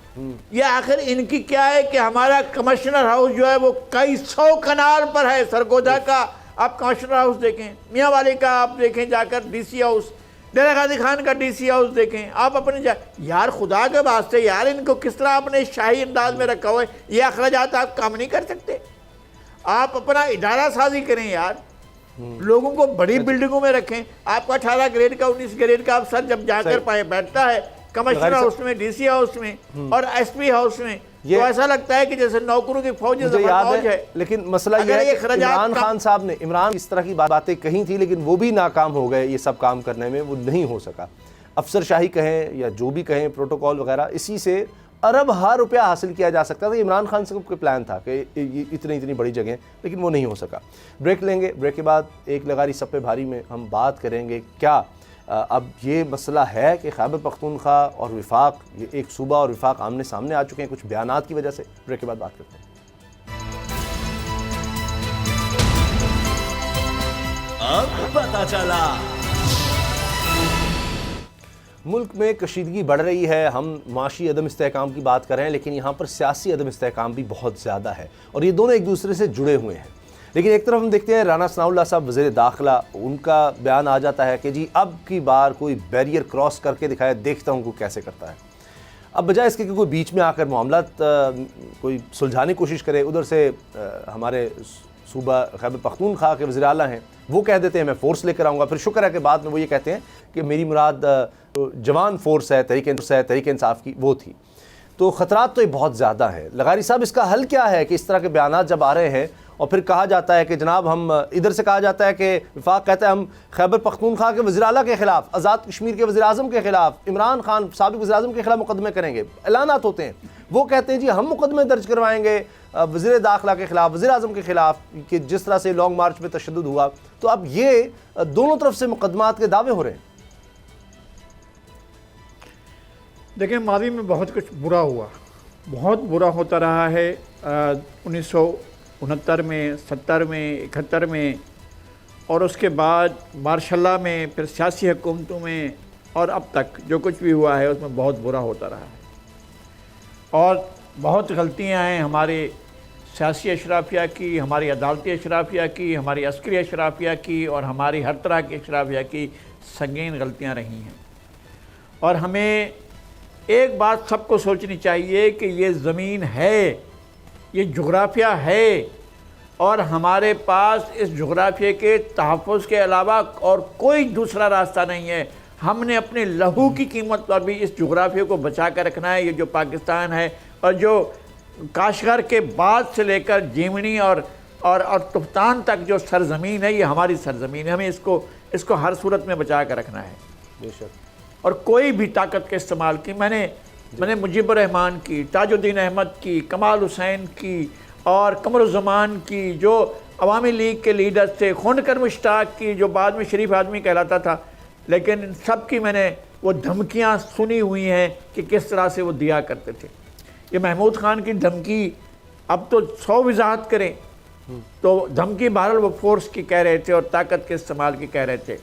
ये आखिर इनकी क्या है कि हमारा कमिश्नर हाउस जो है वो कई 100 कनाल पर है। सरगोदा का आप कमिश्नर हाउस देखें, मियाँ वाली का आप देखें जाकर डीसी हाउस, डेरा गाजी खान का डीसी हाउस देखें आप अपने यार खुदा के वास्ते यार, इनको किस तरह आपने शाही अंदाज में रखा हुआ है। ये अखराजात आप काम नहीं कर सकते। आप अपना इदारा साजी करें यार, लोगों को बड़ी बिल्डिंगों में रखें। आपका 18 ग्रेड का, 19 ग्रेड का अफसर जब जाकर पाए बैठता है कमिश्नर हाउस में, डीसी हाउस में और एसपी हाउस में, तो ऐसा लगता है कि जैसे नौकरों की फौज है। लेकिन मसला ये है कि इमरान खान साहब ने इस तरह की बातें कही थी, लेकिन वो भी नाकाम हो गए। ये सब काम करने में वो नहीं हो सका। अफसरशाही कहें या जो भी कहें, प्रोटोकॉल वगैरह, इसी से अरब हार रुपया हासिल किया जा सकता था। इमरान खान साहब का प्लान था कि इतनी बड़ी जगह, लेकिन वो नहीं हो सका। ब्रेक लेंगे, ब्रेक के बाद एक लगारी सब पे भारी में हम बात करेंगे क्या अब ये मसला है कि खैबर पख्तूनख्वा और विफाक, ये एक सूबा और विफाक आमने सामने आ चुके हैं कुछ बयानात की वजह से। ब्रेक के बाद बात करते हैं। अब पता चला। मुल्क में कशीदगी बढ़ रही है। हम माशी अदम इस्तेहकाम की बात कर रहे हैं, लेकिन यहाँ पर सियासी अदम इस्तेहकाम भी बहुत ज़्यादा है और ये दोनों एक दूसरे से जुड़े हुए हैं। लेकिन एक तरफ हम देखते हैं राना सनाउल्लाह साहब वज़ीर दाखिला, उनका बयान आ जाता है कि जी अब की बार कोई बैरियर क्रॉस करके दिखाया, देखता हूँ को कैसे करता है। अब बजाय इसके कि कोई बीच में आकर मामला कोई सुलझाने की कोशिश करे, उधर से हमारे सूबा खैबर पख्तूनख्वा के वज़ीर आला हैं, वो कह देते हैं मैं फ़ोर्स लेकर आऊँगा। फिर शुक्र है कि बाद में वो ये कहते हैं कि मेरी मुराद जवान फ़ोर्स है, तहरीक इंसाफ की, वो थी। तो ख़तरात तो ये बहुत ज़्यादा है। लगारी साहब, इसका हल क्या है कि इस तरह के बयानात जब आ रहे हैं और फिर कहा जाता है कि जनाब हम, इधर से कहा जाता है कि विफाक कहता है हम खैबर पख्तूनख्वा के वज़ीर आला के ख़िलाफ़, आज़ाद कश्मीर के वज़ीर आज़म के ख़िलाफ़, इमरान खान साबिक़ वज़ीर आज़म के ख़िलाफ़ मुकदमे करेंगे। ऐलानात होते हैं, वो कहते हैं जी हम मुकदमे दर्ज करवाएंगे वज़ीर दाखिला के ख़िलाफ़, वज़ीर आज़म के ख़िलाफ़, कि जिस तरह से लॉन्ग मार्च में तशद्दुद हुआ। तो अब ये दोनों तरफ से मुकदमात के दावे हो रहे हैं। देखिए, माजी में बहुत कुछ बुरा हुआ, बहुत बुरा होता रहा है। 1969 में, 70 में, 71 में, और उसके बाद मार्शल्ला में, फिर सियासी हुकूमतों में, और अब तक जो कुछ भी हुआ है उसमें बहुत बुरा होता रहा है। और बहुत गलतियां हैं हमारे सियासी अशराफिया की, हमारी अदालती अशराफिया की, हमारी अस्करी अशराफिया की, और हमारी हर तरह की अशराफिया की संगीन गलतियां रही हैं। और हमें एक बात सबको सोचनी चाहिए कि ये ज़मीन है ये जोग्राफिया है और हमारे पास इस जोग्राफिया के तहफ़्फ़ुज़ के अलावा और कोई दूसरा रास्ता नहीं है। हमने अपने लहू की कीमत पर भी इस जोग्राफिया को बचा कर रखना है। ये जो पाकिस्तान है और जो काशगर के बाद से लेकर जीवनी और तुफ्तान तक जो सरज़मीन है, ये हमारी सरज़मीन है। हमें इसको हर सूरत में बचा कर रखना है बेशक। और कोई भी ताकत के इस्तेमाल की मैंने मुजीबुर रहमान की, ताजुद्दीन अहमद की, कमाल हुसैन की और कमरुज़्ज़मान की, जो अवामी लीग के लीडर्स थे, खुंडकर मुश्ताक की, जो बाद में शरीफ आदमी कहलाता था, लेकिन इन सब की मैंने वो धमकियाँ सुनी हुई हैं कि किस तरह से वो दिया करते थे। ये महमूद खान की धमकी, अब तो 100 वजाहत करें तो धमकी बहरहाल वो फोर्स की कह रहे थे और ताकत के इस्तेमाल की कह रहे थे,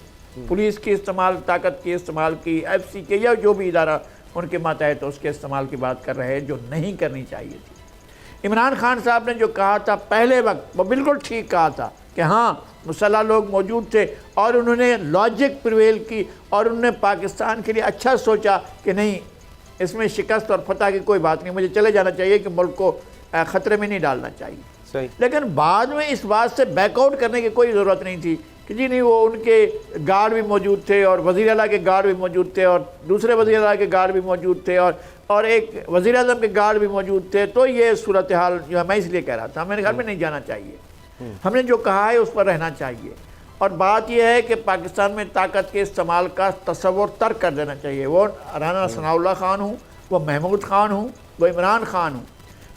पुलिस की इस्तेमाल, ताकत की इस्तेमाल की, FC के या जो भी इदारा उनके मातहत तो उसके इस्तेमाल की बात कर रहे हैं, जो नहीं करनी चाहिए थी। इमरान खान साहब ने जो कहा था पहले वक्त, वो बिल्कुल ठीक कहा था कि हाँ मुसल्लह लोग मौजूद थे और उन्होंने लॉजिक प्रिवेल की और उन्होंने पाकिस्तान के लिए अच्छा सोचा कि नहीं, इसमें शिकस्त और फतह की कोई बात नहीं, मुझे चले जाना चाहिए कि मुल्क को ख़तरे में नहीं डालना चाहिए। सही। लेकिन बाद में इस बात से बैकआउट करने की कोई ज़रूरत नहीं थी कि जी नहीं, वो उनके गार्ड भी मौजूद थे और वज़ीर आला के गार्ड भी मौजूद थे और दूसरे वज़ीर आला के गार्ड भी मौजूद थे और एक वज़ीर आज़म के गार्ड भी मौजूद थे। तो ये सूरत हाल जो है, मैं इसलिए कह रहा था मेरे ख्याल में नहीं जाना चाहिए। हमने जो कहा है उस पर रहना चाहिए। और बात यह है कि पाकिस्तान में ताकत के इस्तेमाल का तस्वुर तर्क कर देना चाहिए। वो राना सनाउल्लाह खान हूँ, वो महमूद खान हूँ, वो इमरान खान हूँ।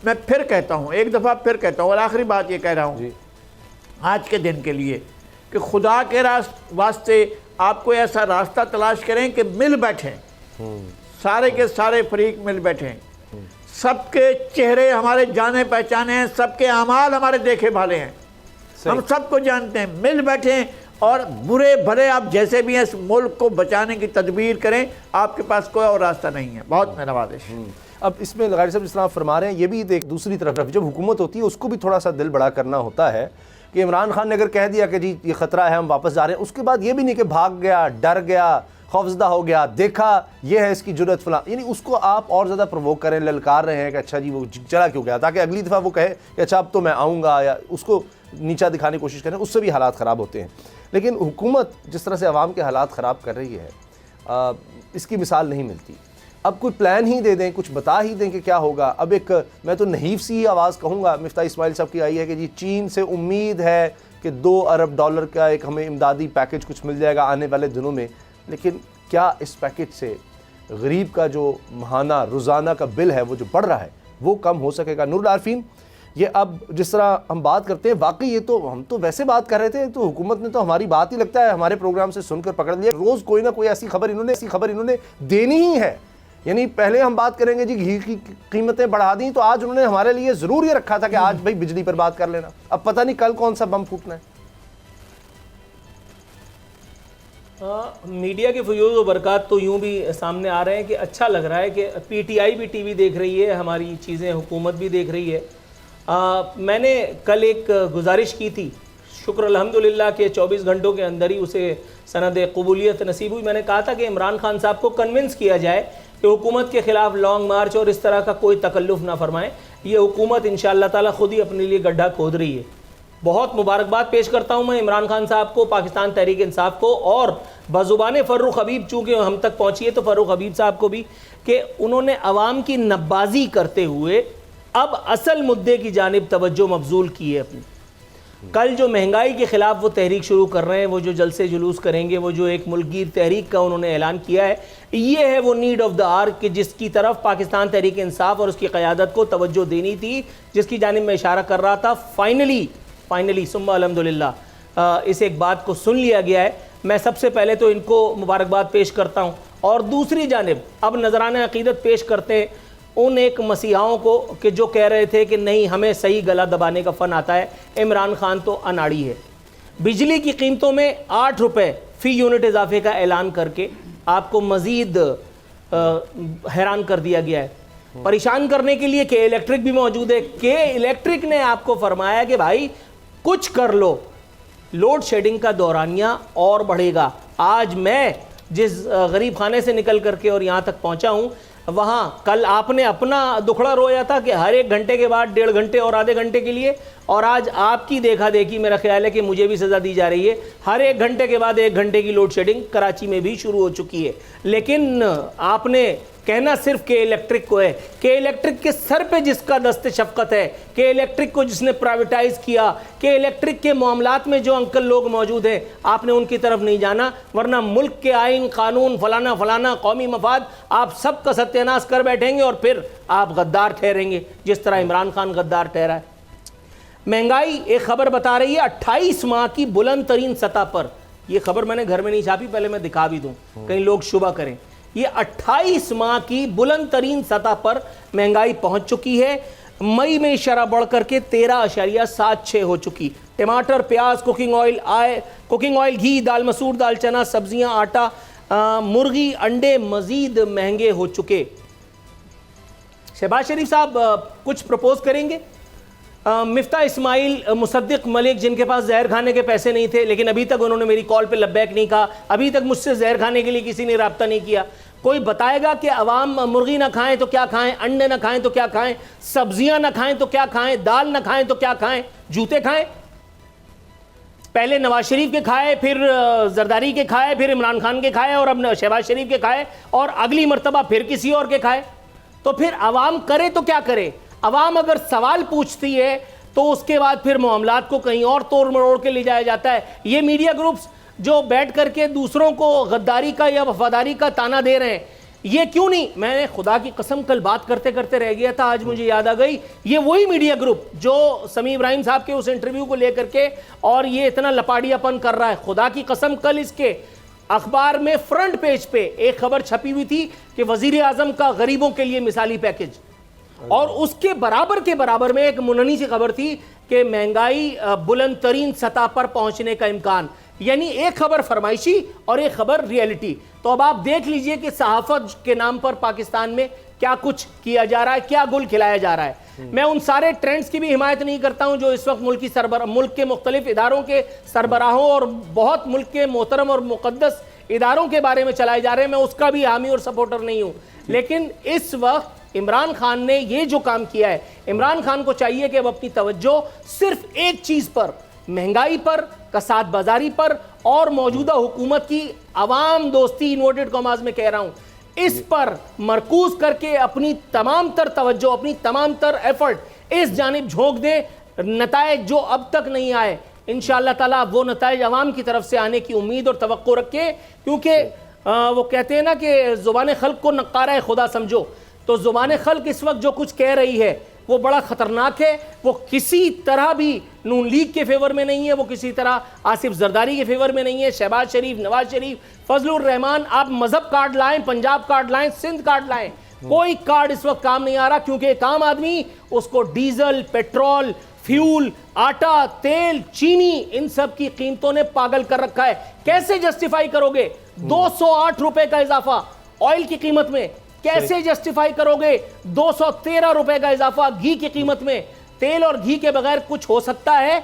मैं फिर कहता हूँ, एक दफ़ा फिर कहता हूँ और आखिरी बात ये कह रहा हूँ आज के दिन के लिए कि खुदा के वास्ते आप कोई ऐसा रास्ता तलाश करें कि मिल बैठें, सारे के सारे फरीक मिल बैठें, सबके चेहरे हमारे जाने पहचाने हैं, सबके अमाल हमारे देखे भाले हैं, हम सबको जानते हैं, मिल बैठें और बुरे भले आप जैसे भी हैं इस मुल्क को बचाने की तदबीर करें। आपके पास कोई और रास्ता नहीं है। बहुत मेहरबानिश। अब इसमें लगारी साहब जिस तरह आप फरमा रहे हैं, ये भी एक दूसरी तरफ जब हुकूमत होती है उसको भी थोड़ा सा दिल बड़ा करना होता है कि इमरान खान ने अगर कह दिया कि जी ये ख़तरा है, हम वापस जा रहे हैं, उसके बाद ये भी नहीं कि भाग गया, डर गया, खौफजदा हो गया, देखा ये है इसकी जुर्रत फलां, यानी उसको आप और ज़्यादा प्रवोक करें, ललकार रहे हैं कि अच्छा जी वो चला क्यों गया, ताकि अगली दफ़ा वो कहे कि अच्छा अब तो मैं आऊँगा, या उसको नीचा दिखाने की कोशिश करें, उससे भी हालात ख़राब होते हैं। लेकिन हुकूमत जिस तरह से आवाम के हालात ख़राब कर रही है, इसकी मिसाल नहीं मिलती। अब कोई प्लान ही दे दें, कुछ बता ही दें कि क्या होगा। अब एक मैं तो नहीफ सी आवाज़ कहूँगा, मिफ्ता इस्माइल साहब की आई है कि जी चीन से उम्मीद है कि $2 अरब का एक हमें इमदादी पैकेज कुछ मिल जाएगा आने वाले दिनों में। लेकिन क्या इस पैकेज से गरीब का जो माहाना रोज़ाना का बिल है वो जो बढ़ रहा है वो कम हो सकेगा? नूरुल आरिफीन, ये अब जिस तरह हम बात करते हैं, वाकई ये तो हम तो वैसे बात कर रहे थे, तो हुकूमत ने तो हमारी बात ही लगता है हमारे प्रोग्राम से सुनकर पकड़ लिया। रोज़ कोई ना कोई ऐसी खबर इन्होंने देनी ही है। यानी पहले हम बात करेंगे जी घी की कीमतें बढ़ा दी, तो आज उन्होंने हमारे लिए ज़रूर ये रखा था कि आज भाई बिजली पर बात कर लेना। अब पता नहीं कल कौन सा बम फूटना है। मीडिया के फयूज़ व बरक़ात तो यूँ भी सामने आ रहे हैं कि अच्छा लग रहा है कि PTI भी टीवी देख रही है, हमारी चीज़ें हुकूमत भी देख रही है। मैंने कल एक गुजारिश की थी, शुक्र अल्हम्दुलिल्लाह के 24 घंटों के अंदर ही उसे सनद कबूलियत नसीब हुई। मैंने कहा था कि इमरान खान साहब को कन्विंस किया जाए कि हुकूमत के ख़िलाफ़ लॉन्ग मार्च और इस तरह का कोई तकल्लुफ़ ना फरमाएं। ये हुकूमत इंशाअल्लाह ताला ख़ुद ही अपने लिए गड्ढा खोद रही है। बहुत मुबारकबाद पेश करता हूँ मैं इमरान खान साहब को, पाकिस्तान तहरीक इंसाफ को, और बज़ुबान फ़र्रुख हबीब चूँकि हम तक पहुँची है तो फ़र्रुख हबीब साहब को भी, कि उन्होंने अवाम की नब्बाजी करते हुए अब असल मुद्दे की जानिब तवज्जो मबजूल की है अपनी। कल जो महंगाई के ख़िलाफ़ वो तहरीक शुरू कर रहे हैं, वो जो जलसे जुलूस करेंगे, वो जो एक मुल्कगीर तहरीक का उन्होंने ऐलान किया है, ये है वो नीड ऑफ द आवर कि जिसकी तरफ पाकिस्तान तहरीक इंसाफ और उसकी क़यादत को तवज्जो देनी थी, जिसकी जानिब में इशारा कर रहा था। फाइनली सुम्मा अल्हम्दुलिल्लाह इस एक बात को सुन लिया गया है। मैं सबसे पहले तो इनको मुबारकबाद पेश करता हूँ, और दूसरी जानिब अब नजराने अक़ीदत पेश करते हैं उन एक मसीहाओं को कि जो कह रहे थे कि नहीं हमें सही गला दबाने का फ़न आता है। इमरान खान तो अनाड़ी है। बिजली की कीमतों में 8 रुपये फ़ी यूनिट इजाफे का ऐलान करके आपको मज़ीद हैरान कर दिया गया है, परेशान करने के लिए। के इलेक्ट्रिक भी मौजूद है। के इलेक्ट्रिक ने आपको फरमाया कि भाई कुछ कर लो, लोड शेडिंग का दौरानिया और बढ़ेगा। आज मैं जिस गरीब खाने से निकल करके और यहाँ तक पहुँचा हूँ, वहाँ कल आपने अपना दुखड़ा रोया था कि हर 1 घंटे के बाद 1.5 घंटे और आधे घंटे के लिए, और आज आपकी देखा देखी मेरा ख्याल है कि मुझे भी सज़ा दी जा रही है। हर 1 घंटे के बाद 1 घंटे की लोड शेडिंग कराची में भी शुरू हो चुकी है। लेकिन आपने कहना सिर्फ के इलेक्ट्रिक को है, के इलेक्ट्रिक के सर पे जिसका दस्ते शफकत है, के इलेक्ट्रिक को जिसने प्राइवेटाइज किया, के इलेक्ट्रिक के मामलात में जो अंकल लोग मौजूद हैं, आपने उनकी तरफ नहीं जाना, वरना मुल्क के आइन कानून फलाना फलाना कौमी मफाद आप सब का सत्यानाश कर बैठेंगे और फिर आप गद्दार ठहरेंगे जिस तरह इमरान खान गद्दार ठहरा है। महंगाई, एक खबर बता रही है 28 माह की बुलंद तरीन सतह पर। यह खबर मैंने घर में नहीं छापी, पहले मैं दिखा भी दूं कहीं लोग शुबा करें। ये 28 माह की बुलंद तरीन सतह पर महंगाई पहुंच चुकी है। मई में शरह बढ़ करके 13.76 हो चुकी। टमाटर, प्याज, कुकिंग ऑयल, घी, दाल मसूर, दाल चना, सब्जियां, आटा, मुर्गी, अंडे मजीद महंगे हो चुके। शहबाज शरीफ साहब कुछ प्रपोज करेंगे? मिफ्ता इस्माइल, मुसद्दिक मलिक, जिनके पास जहर खाने के पैसे नहीं थे, लेकिन अभी तक उन्होंने मेरी कॉल पे लब्बैक नहीं कहा, अभी तक मुझसे जहर खाने के लिए किसी ने रब्ता नहीं किया। कोई बताएगा कि अवाम मुर्गी ना खाएं तो क्या खाएं, अंडे ना खाएं तो क्या खाएं, सब्जियां ना खाएं तो क्या खाएं, दाल ना खाएं तो क्या खाएं, जूते खाएं? पहले नवाज शरीफ के खाए, फिर जरदारी के खाए, फिर इमरान खान के खाए, और अब शहबाज शरीफ के खाए, और अगली मरतबा फिर किसी और के खाए। तो फिर अवाम करे तो क्या करे? अवाम अगर सवाल पूछती है तो उसके बाद फिर मामलात को कहीं और तोड़ मरोड़ के ले जाया जाता है। ये मीडिया ग्रुप्स जो बैठ करके दूसरों को गद्दारी का या वफादारी का ताना दे रहे हैं, ये क्यों नहीं? मैंने खुदा की कसम कल बात करते करते रह गया था, आज मुझे याद आ गई। ये वही मीडिया ग्रुप जो समी इब्राहिम साहब के उस इंटरव्यू को लेकर के और ये इतना लपाड़ियापन कर रहा है। खुदा की कसम कल इसके अखबार में फ्रंट पेज पे एक खबर छपी हुई थी कि वजीर आजम का गरीबों के लिए मिसाली पैकेज, और उसके बराबर में एक मुननी सी खबर थी कि महंगाई बुलंद तरीन सतह पर पहुंचने का इम्कान। यानी एक खबर फरमाइशी और एक खबर रियलिटी। तो अब आप देख लीजिए कि सहाफत के नाम पर पाकिस्तान में क्या कुछ किया जा रहा है, क्या गुल खिलाया जा रहा है। मैं उन सारे ट्रेंड्स की भी हिमायत नहीं करता हूं जो इस वक्त मुल्क के मुख्तलिफ इदारों के सरबराहों और बहुत मुल्क के मोहतरम और मुकद्दस इदारों के बारे में चलाए जा रहे हैं, मैं उसका भी हामी और सपोर्टर नहीं हूं। लेकिन इस वक्त इमरान खान ने ये जो काम किया है, इमरान खान को चाहिए कि अब अपनी तवज्जो सिर्फ एक चीज पर, महंगाई पर, कसाद बाजारी पर और मौजूदा हुकूमत की अवाम दोस्ती, इन्वर्टेड कॉमास में कह रहा हूं, इस पर मरकूज करके अपनी तमाम तर तवज्जो, अपनी तमाम तर एफर्ट इस जानिब झोंक दे। नतायज जो अब तक नहीं आए, इंशाअल्लाह ताला वो नतायज अवाम की तरफ से आने की उम्मीद और तवक्को रखे। क्योंकि वो कहते हैं ना कि जुबान खल्क को नक्कारा है खुदा समझो। तो जुबान खल्क इस वक्त जो कुछ कह रही है वो बड़ा खतरनाक है। वो किसी तरह भी नून लीग के फेवर में नहीं है, वो किसी तरह आसिफ जरदारी के फेवर में नहीं है। शहबाज शरीफ, नवाज शरीफ, फजलुर रहमान, आप मजहब कार्ड लाएं, पंजाब कार्ड लाएं, सिंध कार्ड लाएं, कोई कार्ड इस वक्त काम नहीं आ रहा। क्योंकि एक आम आदमी, उसको डीजल, पेट्रोल, फ्यूल, आटा, तेल, चीनी, इन सब की कीमतों ने पागल कर रखा है। कैसे जस्टिफाई करोगे 208 रुपए का इजाफा ऑयल की कीमत में? कैसे जस्टिफाई करोगे 213 रुपए का इजाफा घी की कीमत में? तेल और घी के बगैर कुछ हो सकता है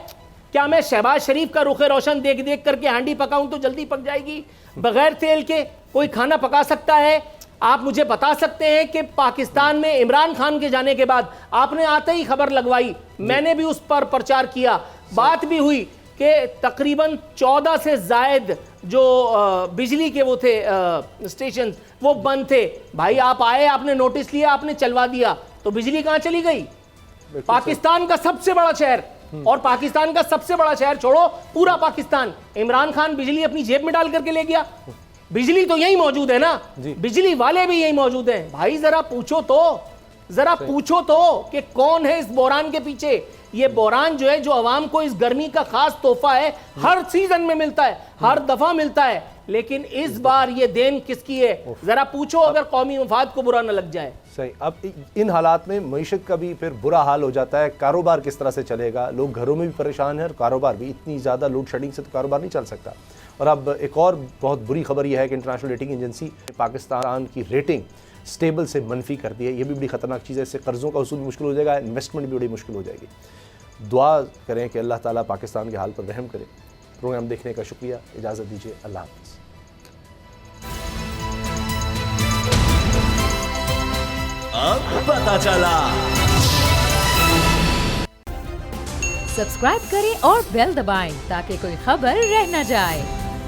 क्या? मैं शहबाज शरीफ का रुखे रोशन देख देख करके हांडी पकाऊं तो जल्दी पक जाएगी? बगैर तेल के कोई खाना पका सकता है? आप मुझे बता सकते हैं कि पाकिस्तान में इमरान खान के जाने के बाद आपने आते ही खबर लगवाई, मैंने भी उस पर प्रचार किया, बात भी हुई कि तकरीबन 14 से जायद जो बिजली के वो थे स्टेशन, वो बंद थे। भाई आप आए, आपने नोटिस लिया, आपने चलवा दिया, तो बिजली कहां चली गई? पाकिस्तान का सबसे बड़ा शहर, और पाकिस्तान का सबसे बड़ा शहर छोड़ो, पूरा पाकिस्तान, इमरान खान बिजली अपनी जेब में डाल करके ले गया। बिजली तो यही मौजूद है ना, बिजली वाले भी यही मौजूद हैं। भाई जरा पूछो तो कि कौन है इस बहरान के पीछे? ये बहरान जो है, जो अवाम को इस गर्मी का खास तोहफा है, हर सीजन में मिलता है, हर दफा मिलता है, लेकिन इस बार ये देन किसकी है? जरा पूछो, अगर कौमी मफाद को बुरा न लग जाए। सही। अब इन हालात में मईशत का भी फिर बुरा हाल हो जाता है। कारोबार किस तरह से चलेगा? लोग घरों में भी परेशान हैं और कारोबार भी। इतनी ज़्यादा लोड शेडिंग से तो कारोबार नहीं चल सकता। और अब एक और बहुत बुरी खबर यह है कि इंटरनेशनल रेटिंग एजेंसी पाकिस्तान की रेटिंग स्टेबल से मनफी कर दी है। ये भी बड़ी ख़तरनाक चीज़ है। इससे कर्ज़ों का वसूल मुश्किल हो जाएगा, इन्वेस्टमेंट भी बड़ी मुश्किल हो जाएगी। दुआ करें कि अल्लाह ताला पाकिस्तान के हाल पर रहम करे। प्रोग्राम देखने का शुक्रिया, इजाज़त दीजिए, अल्लाह हाफ़िज़। पता चला। सब्सक्राइब करें और बेल दबाएं ताकि कोई खबर रह न जाए।